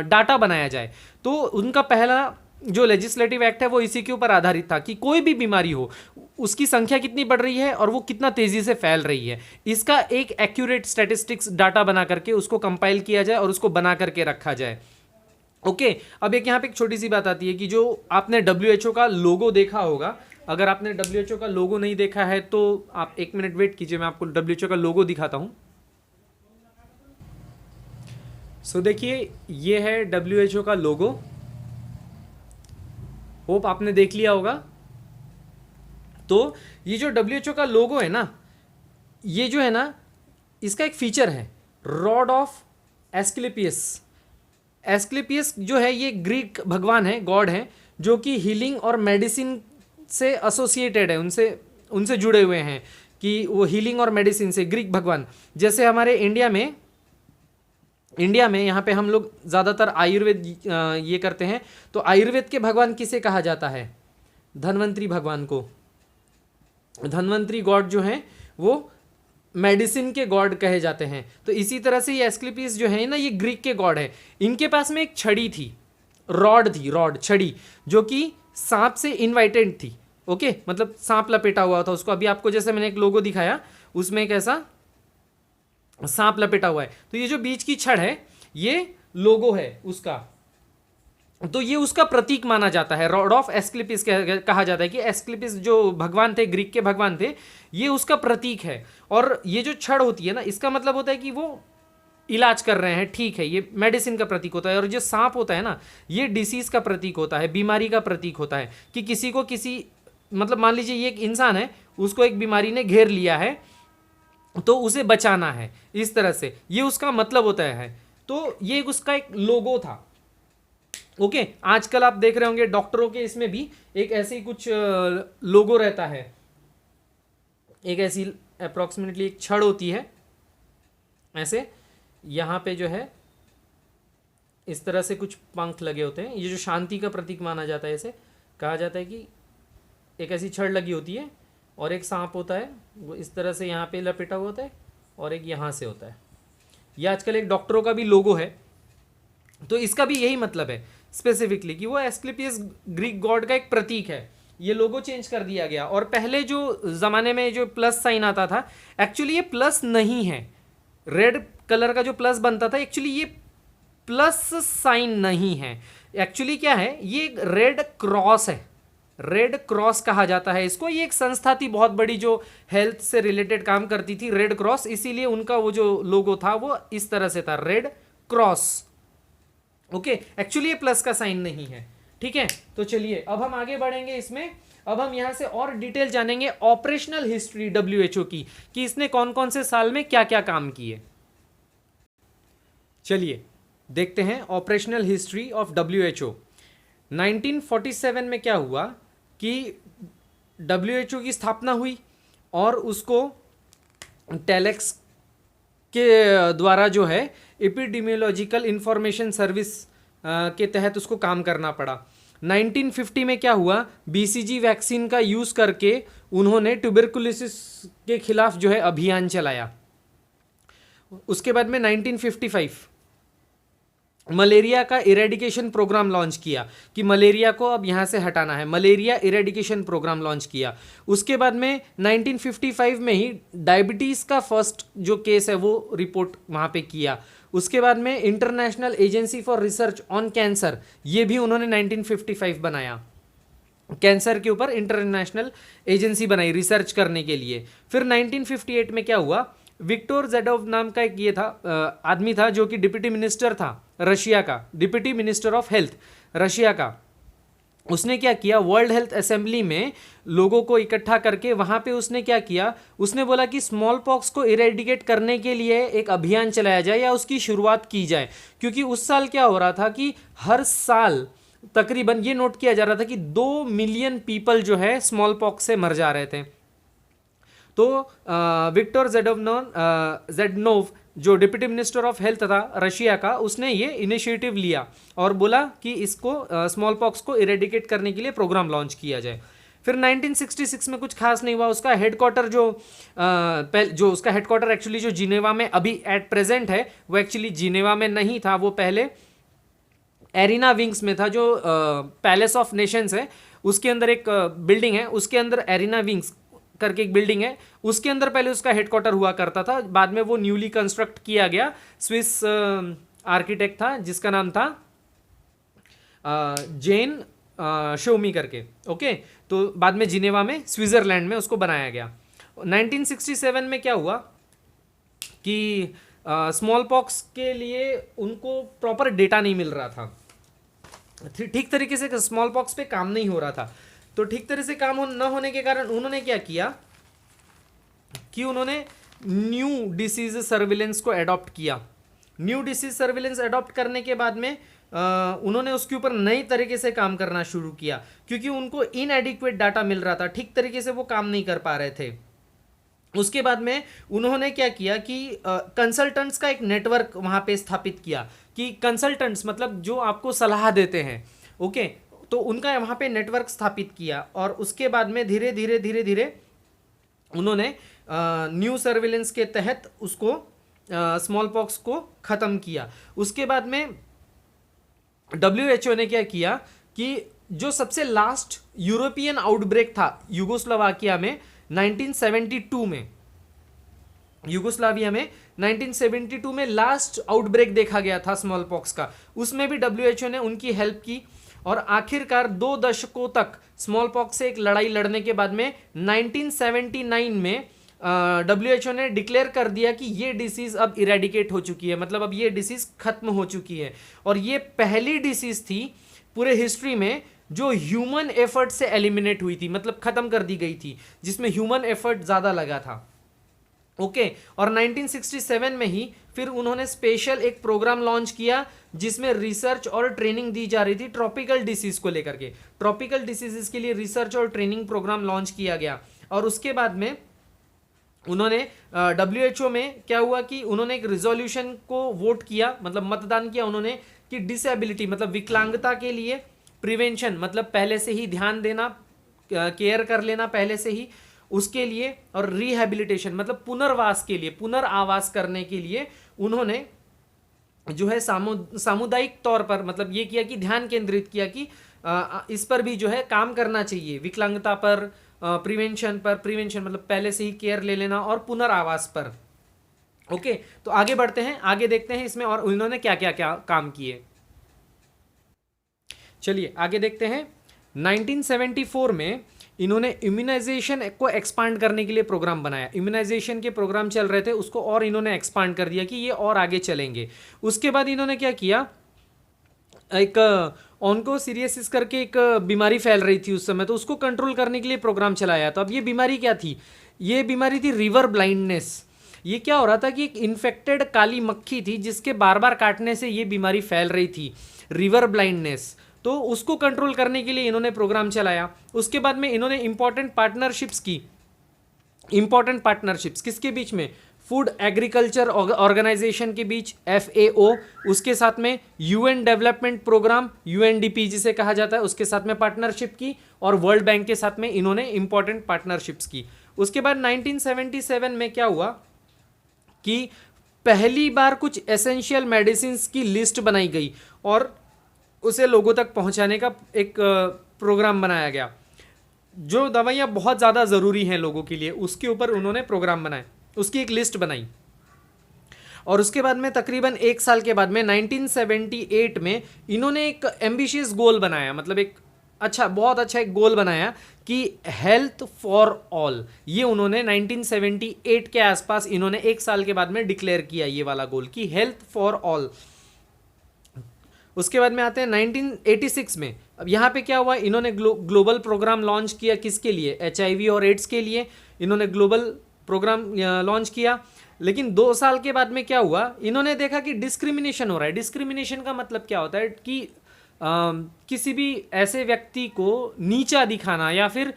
डाटा बनाया जाए। तो उनका पहला जो लेजिस्लेटिव एक्ट है वो इसी के ऊपर आधारित था कि कोई भी बीमारी हो उसकी संख्या कितनी बढ़ रही है और वो कितना तेजी से फैल रही है, इसका एक एक्यूरेट स्टैटिस्टिक्स डाटा बना करके उसको कंपाइल किया जाए और उसको बना करके रखा जाए। ओके, अब एक यहाँ पे एक छोटी सी बात आती है कि जो आपने WHO का लोगो देखा होगा, अगर आपने WHO का लोगो नहीं देखा है तो आप 1 मिनट वेट कीजिए, मैं आपको WHO का लोगो दिखाता हूँ। सो देखिए ये है WHO का लोगो, होप आपने देख लिया होगा। तो ये जो WHO का लोगो है ना, ये जो है ना इसका एक फीचर है रॉड ऑफ एस्क्लेपियस। एस्क्लेपियस जो है ये ग्रीक भगवान है, गॉड है, जो कि हीलिंग और मेडिसिन से एसोसिएटेड है, उनसे जुड़े हुए हैं कि वो हीलिंग और मेडिसिन से ग्रीक भगवान। जैसे हमारे इंडिया में यहाँ पे हम लोग ज़्यादातर आयुर्वेद ये करते हैं, तो आयुर्वेद के भगवान किसे कहा जाता है? धन्वंतरी भगवान को। धन्वंतरी गॉड जो हैं वो मेडिसिन के गॉड कहे जाते हैं। तो इसी तरह से ये एस्क्लेपियस जो है ना ये ग्रीक के गॉड है। इनके पास में एक छड़ी थी, रॉड छड़ी, जो कि सांप से इन्वाइटेड थी। ओके, मतलब सांप लपेटा हुआ था उसको। अभी आपको जैसे मैंने एक लोगो दिखाया उसमें एक ऐसा सांप लपेटा हुआ है, तो ये जो बीच की छड़ है ये लोगो है उसका, तो ये उसका प्रतीक माना जाता है। रॉड ऑफ एस्क्लेपियस कहा जाता है कि एस्क्लेपियस जो भगवान थे, ग्रीक के भगवान थे, ये उसका प्रतीक है। और ये जो छड़ होती है ना इसका मतलब होता है कि वो इलाज कर रहे हैं, ठीक है, ये मेडिसिन का प्रतीक होता है। और जो सांप होता है ना ये डिसीज का प्रतीक होता है, बीमारी का प्रतीक होता है कि किसी को मतलब मान लीजिए ये एक इंसान है, उसको एक बीमारी ने घेर लिया है तो उसे बचाना है, इस तरह से ये उसका मतलब होता है। तो ये उसका एक लोगो था। ओके, आजकल आप देख रहे होंगे डॉक्टरों के इसमें भी एक ऐसे ही कुछ लोगो रहता है, एक ऐसी अप्रॉक्सीमेटली एक छड़ होती है ऐसे, यहाँ पे जो है इस तरह से कुछ पंख लगे होते हैं, ये जो शांति का प्रतीक माना जाता है। इसे कहा जाता है कि एक ऐसी छड़ लगी होती है और एक सांप होता है, वो इस तरह से यहाँ पे लपेटा हुआ होता है और एक यहाँ से होता है। ये आजकल एक डॉक्टरों का भी लोगो है, तो इसका भी यही मतलब है स्पेसिफिकली कि वो एस्क्लेपियस ग्रीक गॉड का एक प्रतीक है। ये लोगो चेंज कर दिया गया। और पहले जो ज़माने में जो प्लस साइन आता था, एक्चुअली ये प्लस नहीं है, रेड कलर का जो प्लस बनता था एक्चुअली ये प्लस साइन नहीं है। एक्चुअली क्या है, ये एक रेड क्रॉस है, रेड क्रॉस कहा जाता है इसको। ये एक संस्था थी बहुत बड़ी जो हेल्थ से रिलेटेड काम करती थी, रेड क्रॉस, इसीलिए उनका वो जो लोगो था वो इस तरह से था, रेड क्रॉस। ओके, एक्चुअली ये प्लस का साइन नहीं है, ठीक है। तो चलिए अब हम आगे बढ़ेंगे इसमें। अब हम यहां से और डिटेल जानेंगे ऑपरेशनल हिस्ट्री WHO की, कि इसने कौन कौन से साल में क्या क्या काम किए। चलिए देखते हैं ऑपरेशनल हिस्ट्री ऑफ WHO। 1947 में क्या हुआ कि WHO की स्थापना हुई और उसको टेलेक्स के द्वारा जो है एपिडेमियोलॉजिकल इंफॉर्मेशन सर्विस के तहत उसको काम करना पड़ा। 1950 में क्या हुआ, BCG वैक्सीन का यूज़ करके उन्होंने ट्यूबरकुलोसिस के खिलाफ जो है अभियान चलाया। उसके बाद में 1955 मलेरिया का इरेडिकेशन प्रोग्राम लॉन्च किया कि मलेरिया को अब यहाँ से हटाना है, मलेरिया इरेडिकेशन प्रोग्राम लॉन्च किया। उसके बाद में 1955 में ही डायबिटीज़ का फर्स्ट जो केस है वो रिपोर्ट वहाँ पे किया। उसके बाद में international agency for research on cancer, ये भी उन्होंने 1955 बनाया, कैंसर के ऊपर इंटरनेशनल एजेंसी बनाई रिसर्च करने के लिए। फिर 1958 में क्या हुआ, विक्टोर जेडोव नाम का एक ये था आदमी था जो कि डिप्टी मिनिस्टर था रशिया का, deputy minister of health Russia का। उसने क्या किया, वर्ल्ड हेल्थ असेंबली में लोगों को इकट्ठा करके वहाँ पे उसने क्या किया, उसने बोला कि स्मॉल पॉक्स को इरेडिकेट करने के लिए एक अभियान चलाया जाए या उसकी शुरुआत की जाए। क्योंकि उस साल क्या हो रहा था कि हर साल तकरीबन ये नोट किया जा रहा था कि 2 मिलियन पीपल जो है स्मॉल पॉक्स से मर जा रहे थे। तो विक्टर जेडनोव जो डिप्टी मिनिस्टर ऑफ हेल्थ था रशिया का, उसने ये इनिशिएटिव लिया और बोला कि इसको स्मॉल पॉक्स को इरेडिकेट करने के लिए प्रोग्राम लॉन्च किया जाए। फिर 1966 में कुछ खास नहीं हुआ। उसका हेडक्वार्टर जो उसका हेडक्वार्टर एक्चुअली जो जिनेवा में अभी एट प्रेजेंट है, वो एक्चुअली जिनेवा में नहीं था, वो पहले एरिना विंग्स में था, जो पैलेस ऑफ नेशंस है उसके अंदर एक बिल्डिंग है, उसके अंदर एरिना विंग्स करके एक बिल्डिंग है, उसके अंदर पहले उसका हेडक्वार्टर हुआ करता था। बाद में वो न्यूली कंस्ट्रक्ट किया गया। स्विस आर्किटेक्ट था जिसका नाम था जेन शोमी करके। ओके, तो बाद में जिनेवा में स्विट्जरलैंड में उसको बनाया गया। 1967 में क्या हुआ कि स्मॉल पॉक्स के लिए उनको प्रॉपर डेटा नहीं मिल रहा था, ठीक तरीके से स्मॉल पॉक्स पे काम नहीं हो रहा था। तो ठीक तरह से काम न होने के कारण उन्होंने क्या किया कि उन्होंने न्यू डिसीज सर्विलेंस को अडॉप्ट किया। न्यू डिसीज सर्विलेंस अडॉप्ट करने के बाद में उन्होंने उसके ऊपर नई तरीके से काम करना शुरू किया, क्योंकि उनको इनएडिक्वेट डाटा मिल रहा था, ठीक तरीके से वो काम नहीं कर पा रहे थे। उसके बाद में उन्होंने क्या किया कि कंसल्टेंट्स का एक नेटवर्क वहाँ पे स्थापित किया, कि कंसल्टेंट्स मतलब जो आपको सलाह देते हैं, ओके, तो उनका वहाँ पे नेटवर्क स्थापित किया। और उसके बाद में धीरे धीरे उन्होंने न्यू सर्विलेंस के तहत उसको स्मॉल पॉक्स को ख़त्म किया। उसके बाद में WHO ने क्या किया कि जो सबसे लास्ट यूरोपियन आउटब्रेक था यूगोस्लोवाकिया में 1972 में, यूगोस्लाविया में 1972 में लास्ट आउटब्रेक देखा गया था स्मॉल पॉक्स का। उसमें भी WHO ने उनकी हेल्प की और आखिरकार 2 दशकों तक स्मॉल पॉक्स से एक लड़ाई लड़ने के बाद में 1979 में WHO ने डिक्लेयर कर दिया कि ये डिसीज़ अब इरेडिकेट हो चुकी है, मतलब अब ये डिसीज़ खत्म हो चुकी है। और ये पहली डिसीज़ थी पूरे हिस्ट्री में जो ह्यूमन एफर्ट से एलिमिनेट हुई थी, मतलब खत्म कर दी गई थी, जिसमें ह्यूमन एफर्ट ज़्यादा लगा था। ओके, और 1967 में ही फिर उन्होंने स्पेशल एक प्रोग्राम लॉन्च किया जिसमें रिसर्च और ट्रेनिंग दी जा रही थी ट्रॉपिकल डिसीज को लेकर के। ट्रॉपिकल डिसीजेस के लिए रिसर्च और ट्रेनिंग प्रोग्राम लॉन्च किया गया। और उसके बाद में उन्होंने WHO में क्या हुआ कि उन्होंने एक रिजोल्यूशन को वोट किया, मतलब मतदान किया उन्होंने, कि डिसेबिलिटी मतलब विकलांगता के लिए प्रिवेंशन, मतलब पहले से ही ध्यान देना, केयर कर लेना पहले से ही उसके लिए, और रिहेबिलिटेशन मतलब पुनर्वास के लिए, पुनर्आवास करने के लिए उन्होंने जो है सामुदायिक तौर पर मतलब ये किया कि ध्यान केंद्रित किया कि इस पर भी जो है काम करना चाहिए, विकलांगता पर, प्रिवेंशन मतलब पहले से ही केयर ले लेना, और पुनर्आवास पर। ओके, तो आगे बढ़ते हैं, आगे देखते हैं इसमें और उन्होंने क्या क्या काम किए। चलिए आगे देखते हैं। 1974 में इन्होंने इम्यूनाइजेशन को एक्सपांड करने के लिए प्रोग्राम बनाया। इम्यूनाइजेशन के प्रोग्राम चल रहे थे, उसको और इन्होंने एक्सपांड कर दिया कि ये और आगे चलेंगे। उसके बाद इन्होंने क्या किया, एक ऑन्कोसिरियसिस करके एक बीमारी फैल रही थी उस समय, तो उसको कंट्रोल करने के लिए प्रोग्राम चलाया। तो अब ये बीमारी क्या थी, ये बीमारी थी रिवर ब्लाइंडनेस। ये क्या हो रहा था कि एक इन्फेक्टेड काली मक्खी थी जिसके बार बार काटने से ये बीमारी फैल रही थी, रिवर ब्लाइंडनेस। तो उसको कंट्रोल करने के लिए इन्होंने प्रोग्राम चलाया। उसके बाद में इन्होंने इंपॉर्टेंट पार्टनरशिप्स की। इंपॉर्टेंट पार्टनरशिप्स किसके बीच में, फूड एग्रीकल्चर ऑर्गेनाइजेशन के बीच FAO, उसके साथ में UN डेवलपमेंट प्रोग्राम UNDP जिसे कहा जाता है, उसके साथ में पार्टनरशिप की, और वर्ल्ड बैंक के साथ में इन्होंने इंपॉर्टेंट पार्टनरशिप्स की। उसके बाद 1977 में क्या हुआ कि पहली बार कुछ एसेंशियल मेडिसिन की लिस्ट बनाई गई और उसे लोगों तक पहुंचाने का एक प्रोग्राम बनाया गया। जो दवाइयाँ बहुत ज़्यादा ज़रूरी हैं लोगों के लिए, उसके ऊपर उन्होंने प्रोग्राम बनाए, उसकी एक लिस्ट बनाई। और उसके बाद में तकरीबन 1 साल के बाद में 1978 में इन्होंने एक एम्बिशियस गोल बनाया, मतलब एक बहुत अच्छा एक गोल बनाया कि हेल्थ फॉर ऑल। ये उन्होंने 1978 के आसपास इन्होंने 1 साल के बाद में डिक्लेयर किया ये वाला गोल कि हेल्थ फॉर ऑल। उसके बाद में आते हैं 1986 में। अब यहाँ पे क्या हुआ, इन्होंने ग्लोबल प्रोग्राम लॉन्च किया, किसके लिए, HIV और एड्स के लिए इन्होंने ग्लोबल प्रोग्राम लॉन्च किया। लेकिन 2 साल के बाद में क्या हुआ, इन्होंने देखा कि डिस्क्रिमिनेशन हो रहा है। डिस्क्रिमिनेशन का मतलब क्या होता है कि किसी भी ऐसे व्यक्ति को नीचा दिखाना या फिर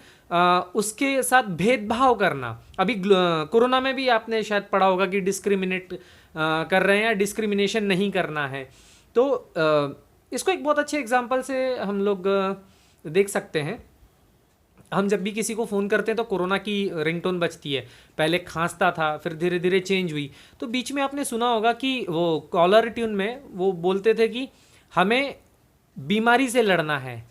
उसके साथ भेदभाव करना। अभी कोरोना में भी आपने शायद पढ़ा होगा कि डिस्क्रिमिनेट कर रहे हैं या डिस्क्रिमिनेशन नहीं करना है। तो इसको एक बहुत अच्छे एग्जाम्पल से हम लोग देख सकते हैं। हम जब भी किसी को फ़ोन करते हैं तो कोरोना की रिंगटोन बजती है। पहले खांसता था, फिर धीरे धीरे चेंज हुई। तो बीच में आपने सुना होगा कि वो कॉलर ट्यून में वो बोलते थे कि हमें बीमारी से लड़ना है,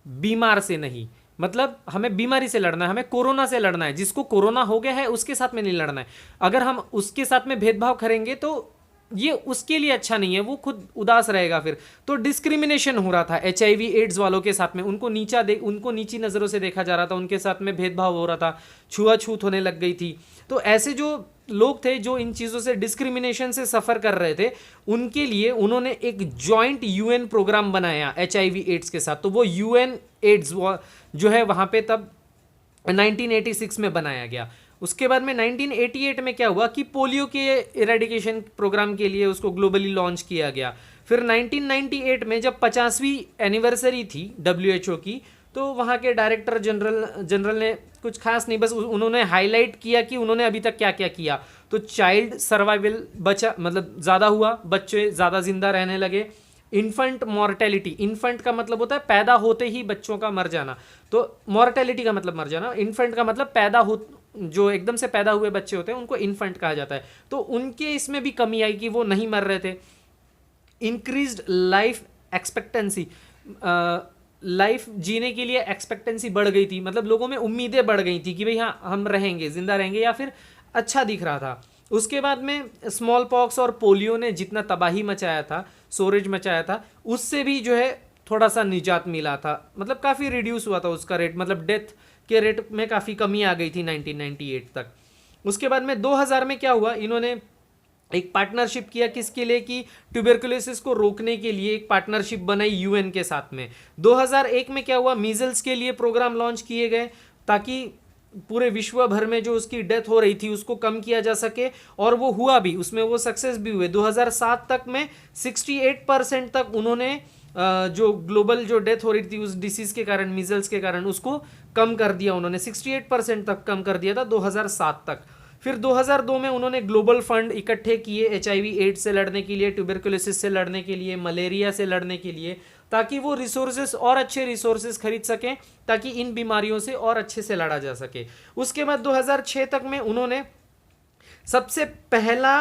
बीमार से नहीं। मतलब हमें बीमारी से लड़ना है, हमें कोरोना से लड़ना है। जिसको कोरोना हो गया है उसके साथ में नहीं लड़ना है। अगर हम उसके साथ में भेदभाव करेंगे तो ये उसके लिए अच्छा नहीं है, वो खुद उदास रहेगा फिर। तो डिस्क्रिमिनेशन हो रहा था HIV एड्स वालों के साथ में, उनको नीची नज़रों से देखा जा रहा था, उनके साथ में भेदभाव हो रहा था, छुआछूत होने लग गई थी। तो ऐसे जो लोग थे जो इन चीज़ों से, डिस्क्रिमिनेशन से सफ़र कर रहे थे, उनके लिए उन्होंने एक जॉइंट UN प्रोग्राम बनाया HIV एड्स के साथ। तो वो UN एड्स जो है वहाँ पे तब 1986 में बनाया गया। उसके बाद में 1988 में क्या हुआ कि पोलियो के इरेडिकेशन प्रोग्राम के लिए उसको ग्लोबली लॉन्च किया गया। फिर 1998 में जब 50वीं एनिवर्सरी थी WHO की, तो वहाँ के डायरेक्टर जनरल ने कुछ खास नहीं, बस उन्होंने हाईलाइट किया कि उन्होंने अभी तक क्या क्या किया। तो चाइल्ड सर्वाइवल मतलब ज़्यादा हुआ, बच्चे ज़्यादा जिंदा रहने लगे। इन्फेंट मॉर्टेलिटी, इन्फेंट का मतलब होता है पैदा होते ही बच्चों का मर जाना, तो मॉर्टेलिटी का मतलब मर जाना, इन्फेंट का मतलब जो एकदम से पैदा हुए बच्चे होते हैं उनको इन्फेंट कहा जाता है। तो उनके इसमें भी कमी आई कि वो नहीं मर रहे थे। इंक्रीज्ड लाइफ एक्सपेक्टेंसी, लाइफ जीने के लिए एक्सपेक्टेंसी बढ़ गई थी, मतलब लोगों में उम्मीदें बढ़ गई थी कि भाई हाँ हम रहेंगे, जिंदा रहेंगे, या फिर अच्छा दिख रहा था। उसके बाद में स्मॉल पॉक्स और पोलियो ने जितना तबाही मचाया था, सोरेज मचाया था, उससे भी जो है थोड़ा सा निजात मिला था, मतलब काफ़ी रिड्यूस हुआ था उसका रेट, मतलब डेथ के रेट में काफ़ी कमी आ गई थी 1998 तक। उसके बाद में 2000 में क्या हुआ, इन्होंने एक पार्टनरशिप किया, किसके लिए, कि ट्यूबरकुलोसिस को रोकने के लिए एक पार्टनरशिप बनाई UN के साथ में। 2001 में क्या हुआ, मीजल्स के लिए प्रोग्राम लॉन्च किए गए ताकि पूरे विश्व भर में जो उसकी डेथ हो रही थी उसको कम किया जा सके, और वो हुआ भी, उसमें वो सक्सेस भी हुए। 2007 तक में 68% तक उन्होंने जो ग्लोबल जो डेथ हो रही थी उस डिसीज के कारण, मीजल्स के कारण, उसको कम कर दिया उन्होंने, 68% तक कम कर दिया था 2007 तक। फिर 2002 में उन्होंने ग्लोबल फंड इकट्ठे किए HIV एड्स से लड़ने के लिए, ट्यूबरकुलोसिस से लड़ने के लिए, मलेरिया से लड़ने के लिए, ताकि वो रिसोर्सेस और अच्छे रिसोर्सेस खरीद सकें ताकि इन बीमारियों से और अच्छे से लड़ा जा सके। उसके बाद 2006 तक में उन्होंने सबसे पहला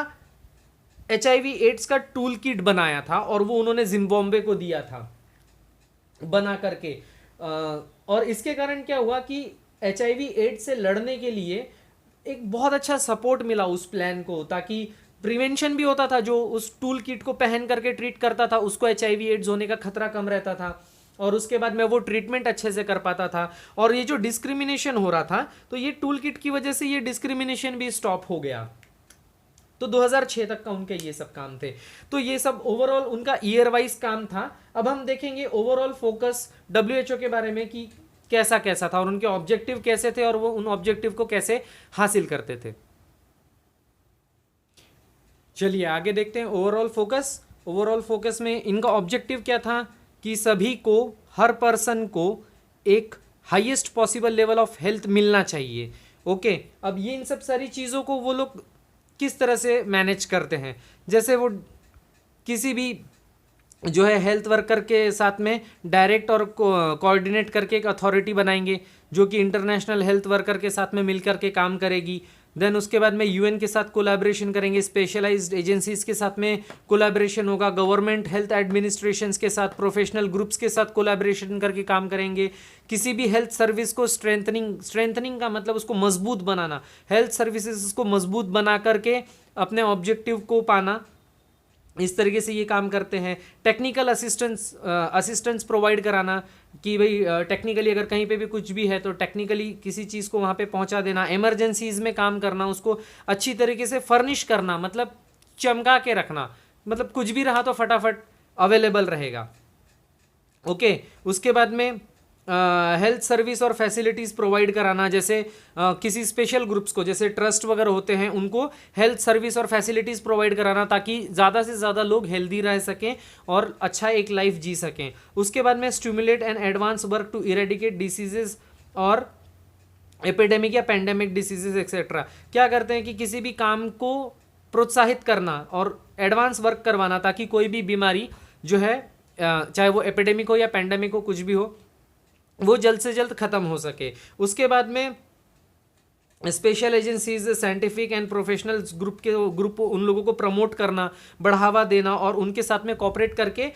HIV एड्स का टूल किट बनाया था और वो उन्होंने जिम्बाब्वे को दिया था बना करके। और इसके कारण क्या हुआ कि HIV एड्स से लड़ने के लिए एक बहुत अच्छा सपोर्ट मिला उस प्लान को, ताकि प्रिवेंशन भी होता था। जो उस टूल किट को पहन करके ट्रीट करता था उसको HIV एड्स होने का खतरा कम रहता था, और उसके बाद में वो ट्रीटमेंट अच्छे से कर पाता था। और ये जो डिस्क्रिमिनेशन हो रहा था, तो ये टूल किट की वजह से ये डिस्क्रिमिनेशन भी स्टॉप हो गया। तो 2006 तक का उनके ये सब काम थे। तो ये सब ओवरऑल उनका ईयर वाइज काम था। अब हम देखेंगे ओवरऑल फोकस WHO के बारे में कि कैसा कैसा था और उनके ऑब्जेक्टिव कैसे थे और वो उन ऑब्जेक्टिव को कैसे हासिल करते थे। चलिए आगे देखते हैं ओवरऑल फोकस। ओवरऑल फोकस में इनका ऑब्जेक्टिव क्या था कि सभी को, हर पर्सन को एक highest possible level of health मिलना चाहिए। ओके, अब ये इन सब सारी चीज़ों को वो लोग किस तरह से मैनेज करते हैं, जैसे वो किसी भी जो है हेल्थ वर्कर के साथ में डायरेक्ट और कोऑर्डिनेट करके एक अथॉरिटी बनाएंगे जो कि इंटरनेशनल हेल्थ वर्कर के साथ में मिलकर के काम करेगी। देन उसके बाद में UN के साथ कोलैबोरेशन करेंगे, स्पेशलाइज्ड एजेंसीज के साथ में कोलैबोरेशन होगा, गवर्नमेंट हेल्थ एडमिनिस्ट्रेशंस के साथ, प्रोफेशनल ग्रुप्स के साथ कोलैबोरेशन करके काम करेंगे। किसी भी हेल्थ सर्विस को स्ट्रेंथनिंग का मतलब उसको मजबूत बनाना, हेल्थ सर्विसेज को मजबूत बना करके अपने ऑब्जेक्टिव को पाना, इस तरीके से ये काम करते हैं। टेक्निकल असिस्टेंस प्रोवाइड कराना कि भाई टेक्निकली अगर कहीं पे भी कुछ भी है तो टेक्निकली किसी चीज़ को वहाँ पे पहुँचा देना। इमरजेंसीज़ में काम करना, उसको अच्छी तरीके से फर्निश करना, मतलब चमका के रखना, मतलब कुछ भी रहा तो फटाफट अवेलेबल रहेगा। ओके उसके बाद में हेल्थ सर्विस और फैसिलिटीज़ प्रोवाइड कराना, जैसे किसी स्पेशल ग्रुप्स को, जैसे ट्रस्ट वगैरह होते हैं, उनको हेल्थ सर्विस और फैसिलिटीज़ प्रोवाइड कराना ताकि ज़्यादा से ज़्यादा लोग हेल्दी रह सकें और अच्छा एक लाइफ जी सकें। उसके बाद में stimulate and advance work to eradicate diseases और एपिडेमिक या पेंडेमिक डिसीजेज एक्सेट्रा। क्या करते हैं कि किसी भी काम को प्रोत्साहित करना और एडवांस वर्क करवाना ताकि कोई भी बीमारी जो है, चाहे वो एपिडेमिक हो या पेंडेमिक हो, कुछ भी हो, वो जल्द से जल्द ख़त्म हो सके। उसके बाद में special agencies, scientific and professional group उन लोगों को प्रमोट करना, बढ़ावा देना और उनके साथ में कोऑपरेट करके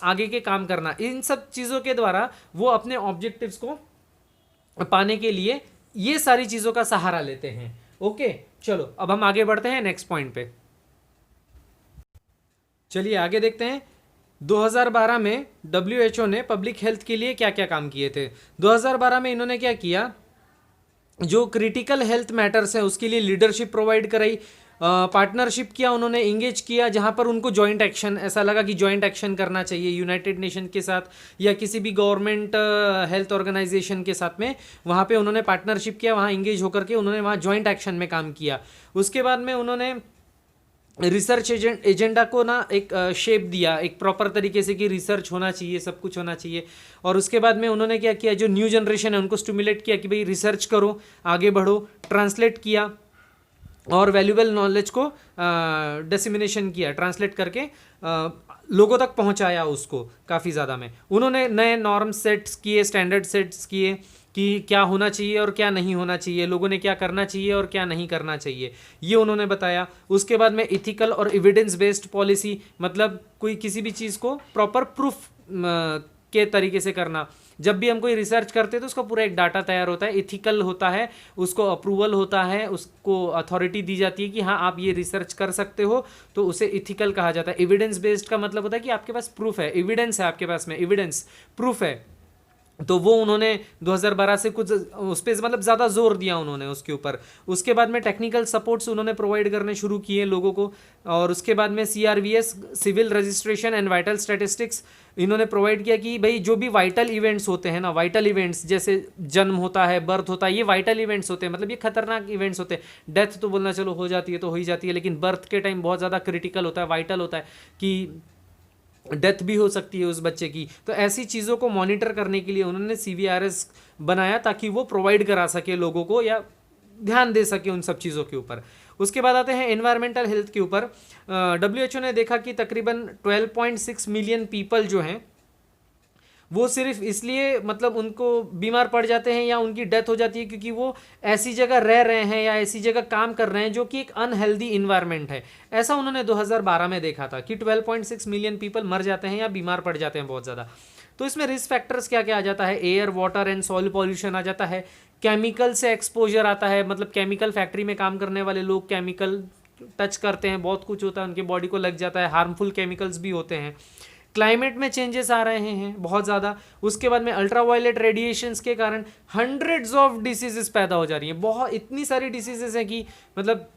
आगे के काम करना। इन सब चीज़ों के द्वारा वो अपने ऑब्जेक्टिव्स को पाने के लिए ये सारी चीज़ों का सहारा लेते हैं। ओके चलो अब हम आगे बढ़ते हैं नेक्स्ट पॉइंट पे। चलिए आगे देखते हैं 2012 में WHO ने पब्लिक हेल्थ के लिए क्या क्या काम किए थे। 2012 में इन्होंने क्या किया, जो क्रिटिकल हेल्थ मैटर्स हैं उसके लिए लीडरशिप प्रोवाइड कराई, पार्टनरशिप किया, उन्होंने इंगेज किया जहां पर उनको जॉइंट एक्शन, ऐसा लगा कि जॉइंट एक्शन करना चाहिए यूनाइटेड नेशन के साथ या किसी भी गवर्नमेंट हेल्थ ऑर्गेनाइजेशन के साथ में, वहां पे उन्होंने पार्टनरशिप किया, वहां इंगेज होकर के उन्होंने वहां जॉइंट एक्शन में काम किया। उसके बाद में उन्होंने रिसर्च एजेंडा को ना एक शेप दिया एक प्रॉपर तरीके से कि रिसर्च होना चाहिए, सब कुछ होना चाहिए। और उसके बाद में उन्होंने क्या किया, जो न्यू जनरेशन है उनको स्टिमुलेट किया कि भाई रिसर्च करो, आगे बढ़ो, ट्रांसलेट किया और वैल्यूएबल नॉलेज को डिसेमिनेशन किया, ट्रांसलेट करके लोगों तक पहुंचाया उसको काफ़ी ज़्यादा में। उन्होंने नए नॉर्म सेट्स किए, स्टैंडर्ड सेट्स किए कि क्या होना चाहिए और क्या नहीं होना चाहिए, लोगों ने क्या करना चाहिए और क्या नहीं करना चाहिए, ये उन्होंने बताया। उसके बाद में इथिकल और एविडेंस बेस्ड पॉलिसी, मतलब कोई किसी भी चीज़ को प्रॉपर प्रूफ के तरीके से करना। जब भी हम कोई रिसर्च करते हैं तो उसका पूरा एक डाटा तैयार होता है, इथिकल होता है, उसको अप्रूवल होता है, उसको अथॉरिटी दी जाती है कि हाँ आप ये रिसर्च कर सकते हो, तो उसे इथिकल कहा जाता है। एविडेंस बेस्ड का मतलब होता है कि आपके पास प्रूफ है, एविडेंस है आपके पास में, एविडेंस प्रूफ है, तो वो उन्होंने 2012 से कुछ उस पर मतलब ज़्यादा जोर दिया उन्होंने उसके ऊपर। उसके बाद में टेक्निकल सपोर्ट्स उन्होंने प्रोवाइड करने शुरू किए लोगों को। और उसके बाद में CRVS, civil registration and vital statistics, इन्होंने प्रोवाइड किया कि भाई जो भी वाइटल इवेंट्स होते हैं ना, वाइटल इवेंट्स जैसे जन्म होता है, बर्थ होता है, ये वाइटल इवेंट्स होते हैं, मतलब ये खतरनाक इवेंट्स होते हैं। डेथ तो बोलना चलो हो जाती है तो हो ही जाती है, लेकिन बर्थ के टाइम बहुत ज़्यादा क्रिटिकल होता है, वाइटल होता है कि डेथ भी हो सकती है उस बच्चे की। तो ऐसी चीज़ों को मॉनिटर करने के लिए उन्होंने CVRS बनाया ताकि वो प्रोवाइड करा सके लोगों को या ध्यान दे सके उन सब चीज़ों के ऊपर। उसके बाद आते हैं एनवायरमेंटल हेल्थ के ऊपर। WHO ने देखा कि तकरीबन 12.6 मिलियन पीपल जो हैं वो सिर्फ इसलिए मतलब उनको बीमार पड़ जाते हैं या उनकी डेथ हो जाती है क्योंकि वो ऐसी जगह रह रहे हैं या ऐसी जगह काम कर रहे हैं जो कि एक अनहेल्दी इन्वायरमेंट है। ऐसा उन्होंने 2012 में देखा था कि 12.6 मिलियन पीपल मर जाते हैं या बीमार पड़ जाते हैं बहुत ज़्यादा। तो इसमें रिस्क फैक्टर्स क्या क्या आ जाता है, air, water and soil pollution आ जाता है, केमिकल से एक्सपोजर आता है, मतलब केमिकल फैक्ट्री में काम करने वाले लोग केमिकल टच करते हैं, बहुत कुछ होता है, उनके बॉडी को लग जाता है, हार्मफुल केमिकल्स भी होते हैं। क्लाइमेट में चेंजेस आ रहे हैं बहुत ज़्यादा। उसके बाद में अल्ट्रावायलेट रेडिएशंस के कारण हंड्रेड्स ऑफ डिसीजेस पैदा हो जा रही हैं, बहुत इतनी सारी डिसीजेस हैं कि मतलब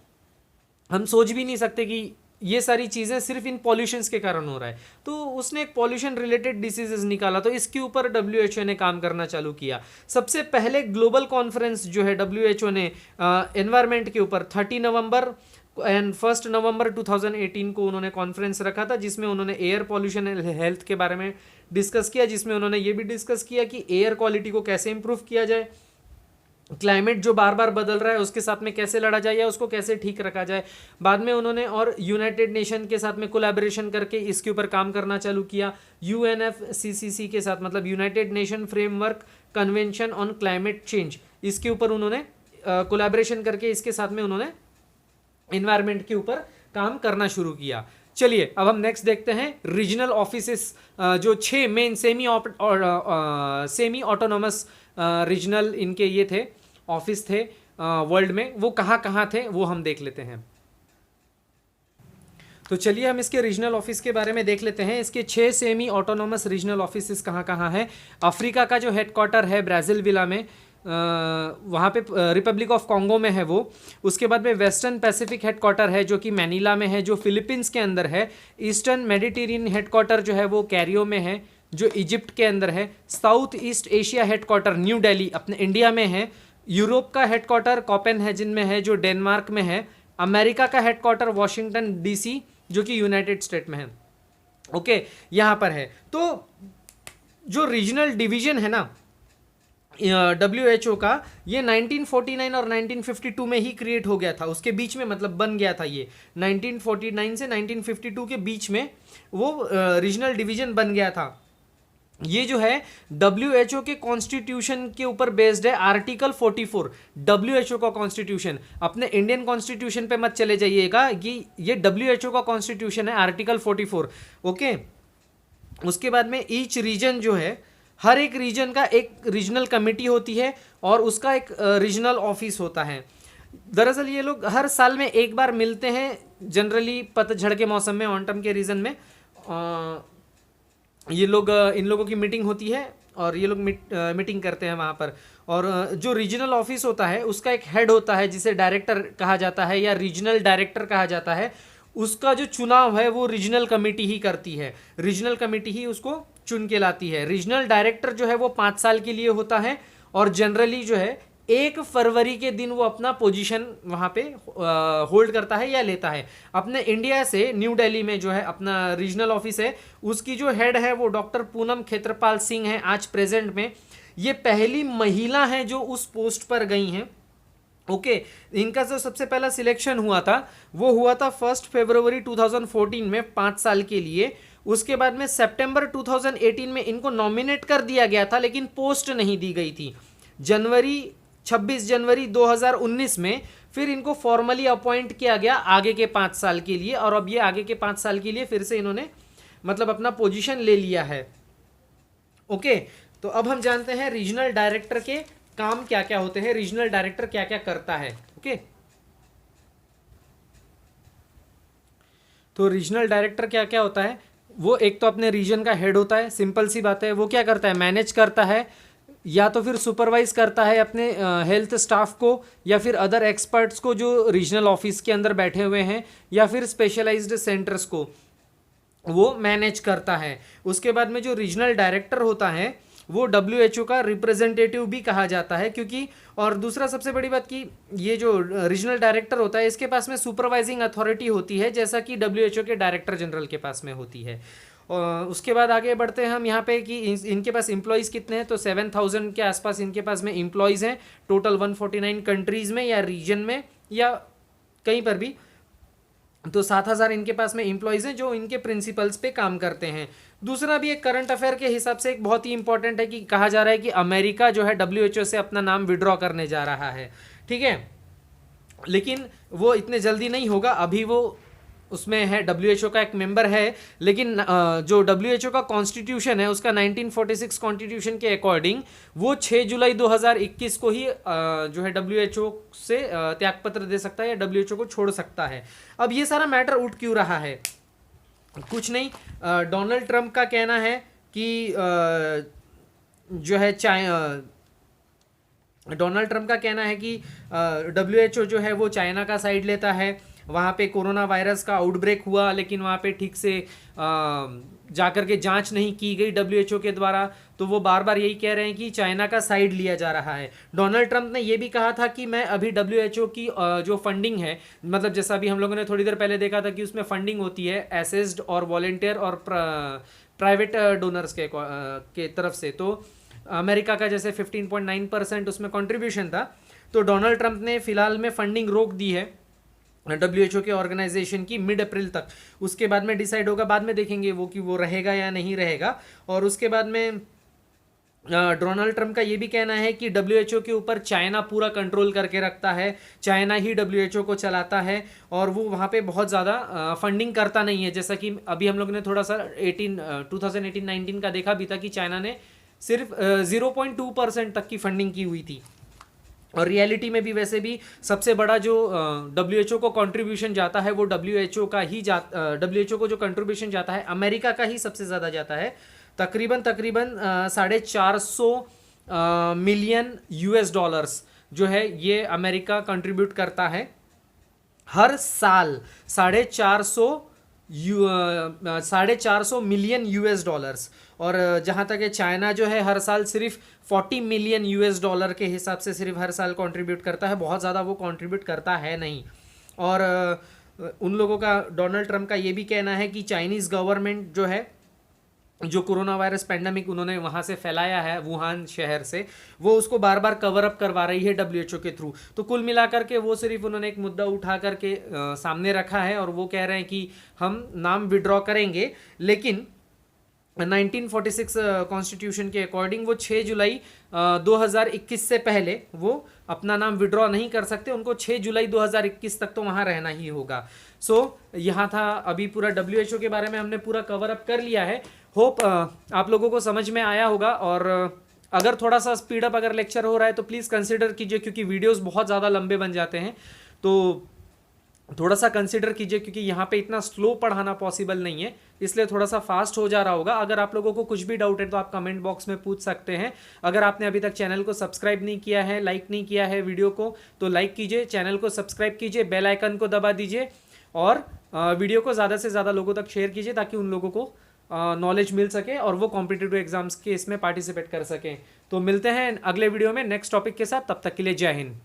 हम सोच भी नहीं सकते कि ये सारी चीज़ें सिर्फ इन पॉल्यूशंस के कारण हो रहा है। तो उसने एक पॉल्यूशन रिलेटेड डिसीजेस निकाला, तो इसके ऊपर WHO ने काम करना चालू किया। सबसे पहले ग्लोबल कॉन्फ्रेंस जो है WHO ने एनवायरनमेंट के ऊपर 30 नवंबर एंड 1 नवंबर 2018 को उन्होंने कॉन्फ्रेंस रखा था, जिसमें उन्होंने एयर पॉल्यूशन एंड हेल्थ के बारे में डिस्कस किया, जिसमें उन्होंने ये भी डिस्कस किया कि एयर क्वालिटी को कैसे इंप्रूव किया जाए, क्लाइमेट जो बार बार बदल रहा है उसके साथ में कैसे लड़ा जाए या उसको कैसे ठीक रखा जाए। बाद में उन्होंने और यूनाइटेड नेशन के साथ में कोलैबोरेशन करके इसके ऊपर काम करना चालू किया, UNFCCC के साथ, मतलब United nation framework convention on climate change, इसके ऊपर उन्होंने कोलैबोरेशन करके इसके साथ में उन्होंने एनवायरनमेंट के ऊपर काम करना शुरू किया। चलिए अब हम नेक्स्ट देखते हैं रीजनल ऑफिसेस, जो 6 मेन सेमी ऑटोनोमस रीजनल इनके ये थे ऑफिस थे वर्ल्ड में, वो कहाँ थे वो हम देख लेते हैं। तो चलिए हम इसके रीजनल ऑफिस के बारे में देख लेते हैं। इसके 6 सेमी ऑटोनोमस रीजनल ऑफिस कहाँ हैं। अफ्रीका का जो हेडक्वार्टर है ब्राज़ीलविला में, वहाँ पे रिपब्लिक ऑफ कॉन्गो में है वो। उसके बाद में वेस्टर्न पैसिफिक हेडक्वार्टर है जो कि मैनीला में है, जो फिलीपींस के अंदर है। ईस्टर्न मेडिटेरियन हेडक्वार्टर जो है वो कैरियो में है, जो इजिप्ट के अंदर है, south east Asia headquarter new Delhi अपने इंडिया में है, यूरोप का हेडक्वार्टर कोपेनहेगन में है जो डेनमार्क में है, अमेरिका का हेडक्वार्टर वॉशिंगटन डीसी जो कि यूनाइटेड स्टेट में है। ओके, यहाँ पर है। तो जो रीजनल डिवीजन है ना WHO का, ये 1949 और 1952 में ही क्रिएट हो गया था, उसके बीच में मतलब बन गया था ये 1949 से 1952 के बीच में वो रीजनल डिवीजन बन गया था। ये जो है WHO के कॉन्स्टिट्यूशन के ऊपर बेस्ड है, आर्टिकल 44 WHO का कॉन्स्टिट्यूशन। अपने इंडियन कॉन्स्टिट्यूशन पे मत चले जाइएगा, ये WHO का कॉन्स्टिट्यूशन है, आर्टिकल 44। ओके, उसके बाद में ईच रीजन जो है, हर एक रीजन का एक रीजनल कमेटी होती है और उसका एक रीजनल ऑफिस होता है। दरअसल ये लोग हर साल में एक बार मिलते हैं, जनरली पतझड़ के मौसम में, ऑटम के रीजन में ये लोग, इन लोगों की मीटिंग होती है और ये लोग मीटिंग करते हैं वहाँ पर। और जो रीजनल ऑफिस होता है उसका एक हेड होता है जिसे डायरेक्टर कहा जाता है या रीजनल डायरेक्टर कहा जाता है। उसका जो चुनाव है वो रीजनल कमेटी ही करती है, रीजनल कमेटी ही उसको चुन के लाती है। रीजनल डायरेक्टर जो है वो 5 साल के लिए होता है और जनरली जो है 1 फरवरी के दिन वो अपना पोजीशन वहाँ पे होल्ड करता है या लेता है। अपने इंडिया से न्यू दिल्ली में जो है अपना रीजनल ऑफिस है, उसकी जो हेड है वो डॉक्टर पूनम खेत्रपाल सिंह है आज प्रेजेंट में। ये पहली महिला है जो उस पोस्ट पर गई हैं। ओके, इनका जो सबसे पहला सिलेक्शन हुआ था वो हुआ था 1 फरवरी 2014 में 5 साल के लिए। उसके बाद में सितंबर 2018 में इनको नॉमिनेट कर दिया गया था लेकिन पोस्ट नहीं दी गई थी। 26 जनवरी 2019 में फिर इनको फॉर्मली अपॉइंट किया गया आगे के 5 साल के लिए, और अब ये आगे के 5 साल के लिए फिर से इन्होंने मतलब अपना पोजीशन ले लिया है। ओके, तो अब हम जानते हैं रीजनल डायरेक्टर के काम क्या क्या होते हैं, रीजनल डायरेक्टर क्या क्या करता है। ओके, तो रीजनल डायरेक्टर क्या क्या होता है, वो एक तो अपने रीजन का हेड होता है, सिंपल सी बात है। वो क्या करता है, मैनेज करता है या तो फिर सुपरवाइज करता है अपने हेल्थ स्टाफ को या फिर अदर एक्सपर्ट्स को जो रीजनल ऑफिस के अंदर बैठे हुए हैं, या फिर स्पेशलाइज्ड सेंटर्स को वो मैनेज करता है। उसके बाद में जो रीजनल डायरेक्टर होता है वो WHO का रिप्रेजेंटेटिव भी कहा जाता है, क्योंकि और दूसरा सबसे बड़ी बात कि ये जो रीजनल डायरेक्टर होता है इसके पास में सुपरवाइजिंग अथॉरिटी होती है, जैसा कि WHO के डायरेक्टर जनरल के पास में होती है। और उसके बाद आगे बढ़ते हैं हम यहाँ पे कि इनके पास एम्प्लॉयज़ कितने हैं, तो 7000 के आसपास इनके पास में एम्प्लॉयज़ हैं टोटल 149 कंट्रीज़ में या रीजन में या कहीं पर भी। तो 7000 इनके पास में एम्प्लॉयज़ हैं जो इनके प्रिंसिपल्स पे काम करते हैं। दूसरा भी एक करंट अफेयर के हिसाब से एक बहुत ही इंपॉर्टेंट है कि कहा जा रहा है कि अमेरिका जो है WHO से अपना नाम विड्रॉ करने जा रहा है, ठीक है, लेकिन वो इतने जल्दी नहीं होगा। अभी वो उसमें है, WHO का एक मेंबर है, लेकिन जो WHO का कॉन्स्टिट्यूशन है उसका 1946 कॉन्स्टिट्यूशन के अकॉर्डिंग वो 6 जुलाई 2021 को ही जो है WHO से त्यागपत्र दे सकता है या WHO को छोड़ सकता है। अब ये सारा मैटर उठ क्यों रहा है, कुछ नहीं, डोनाल्ड ट्रंप का कहना है कि जो है डोनाल्ड ट्रंप का कहना है कि WHO जो है वो चाइना का साइड लेता है। वहाँ पे कोरोना वायरस का आउटब्रेक हुआ लेकिन वहाँ पे ठीक से जाकर के जांच नहीं की गई WHO के द्वारा, तो वो बार बार यही कह रहे हैं कि चाइना का साइड लिया जा रहा है। डोनाल्ड ट्रंप ने ये भी कहा था कि मैं अभी WHO की जो फंडिंग है, मतलब जैसा अभी हम लोगों ने थोड़ी देर पहले देखा था कि उसमें फंडिंग होती है एसेस्ड और वॉलेंटियर और प्राइवेट डोनर्स के तरफ से, तो अमेरिका का जैसे 15.9% उसमें कंट्रीब्यूशन था, तो डोनाल्ड ट्रंप ने फिलहाल में फंडिंग रोक दी है WHO के ऑर्गेनाइजेशन की मिड अप्रैल तक। उसके बाद में डिसाइड होगा, बाद में देखेंगे वो कि वो रहेगा या नहीं रहेगा। और उसके बाद में डोनाल्ड ट्रंप का ये भी कहना है कि WHO के ऊपर चाइना पूरा कंट्रोल करके रखता है, चाइना ही WHO को चलाता है और वो वहाँ पे बहुत ज़्यादा फंडिंग करता नहीं है। जैसा कि अभी हम लोग ने थोड़ा सा 2018-19 का देखा भी था कि चाइना ने सिर्फ 0.2% तक की फंडिंग की हुई थी, और रियलिटी में भी वैसे भी सबसे बड़ा जो WHO को कंट्रीब्यूशन जाता है वो WHO को जो कंट्रीब्यूशन जाता है अमेरिका का ही सबसे ज़्यादा जाता है, तकरीबन 450 मिलियन US$ जो है ये अमेरिका कंट्रीब्यूट करता है हर साल, 450 मिलियन US$। और जहाँ तक है चाइना जो है हर साल सिर्फ 40 मिलियन यूएस डॉलर के हिसाब से सिर्फ हर साल कंट्रीब्यूट करता है, बहुत ज़्यादा वो कंट्रीब्यूट करता है नहीं। और उन लोगों का, डोनाल्ड ट्रंप का ये भी कहना है कि चाइनीज़ गवर्नमेंट जो है, जो कोरोना वायरस पैंडमिक उन्होंने वहाँ से फैलाया है वुहान शहर से, वो उसको बार बार कवर अप करवा रही है डब्ल्यूएचओ के थ्रू। तो कुल मिलाकर के वो सिर्फ उन्होंने एक मुद्दा उठा करके सामने रखा है और वो कह रहे हैं कि हम नाम विड्रॉ करेंगे, लेकिन 1946 कॉन्स्टिट्यूशन के अकॉर्डिंग वो 6 जुलाई 2021 से पहले वो अपना नाम विड्रॉ नहीं कर सकते, उनको 6 जुलाई 2021 तक तो वहाँ रहना ही होगा। यहाँ था अभी पूरा डब्ल्यूएचओ के बारे में हमने पूरा कवर अप कर लिया है। होप आप लोगों को समझ में आया होगा, और अगर थोड़ा सा स्पीड अप अगर लेक्चर हो रहा है तो प्लीज़ कंसिडर कीजिए, क्योंकि वीडियोस बहुत ज़्यादा लंबे बन जाते हैं, तो थोड़ा सा कंसिडर कीजिए, क्योंकि यहाँ पे इतना स्लो पढ़ाना पॉसिबल नहीं है, इसलिए थोड़ा सा फास्ट हो जा रहा होगा। अगर आप लोगों को कुछ भी डाउट है तो आप कमेंट बॉक्स में पूछ सकते हैं। अगर आपने अभी तक चैनल को सब्सक्राइब नहीं किया है, लाइक नहीं किया है वीडियो को, तो लाइक कीजिए, चैनल को सब्सक्राइब कीजिए, बेल आइकन को दबा दीजिए, और वीडियो को ज़्यादा से ज़्यादा लोगों तक शेयर कीजिए, ताकि उन लोगों को नॉलेज मिल सके और वो कॉम्पिटिटिव एग्जाम्स के इसमें पार्टिसिपेट कर सकें। तो मिलते हैं अगले वीडियो में नेक्स्ट टॉपिक के साथ, तब तक के लिए जय हिंद।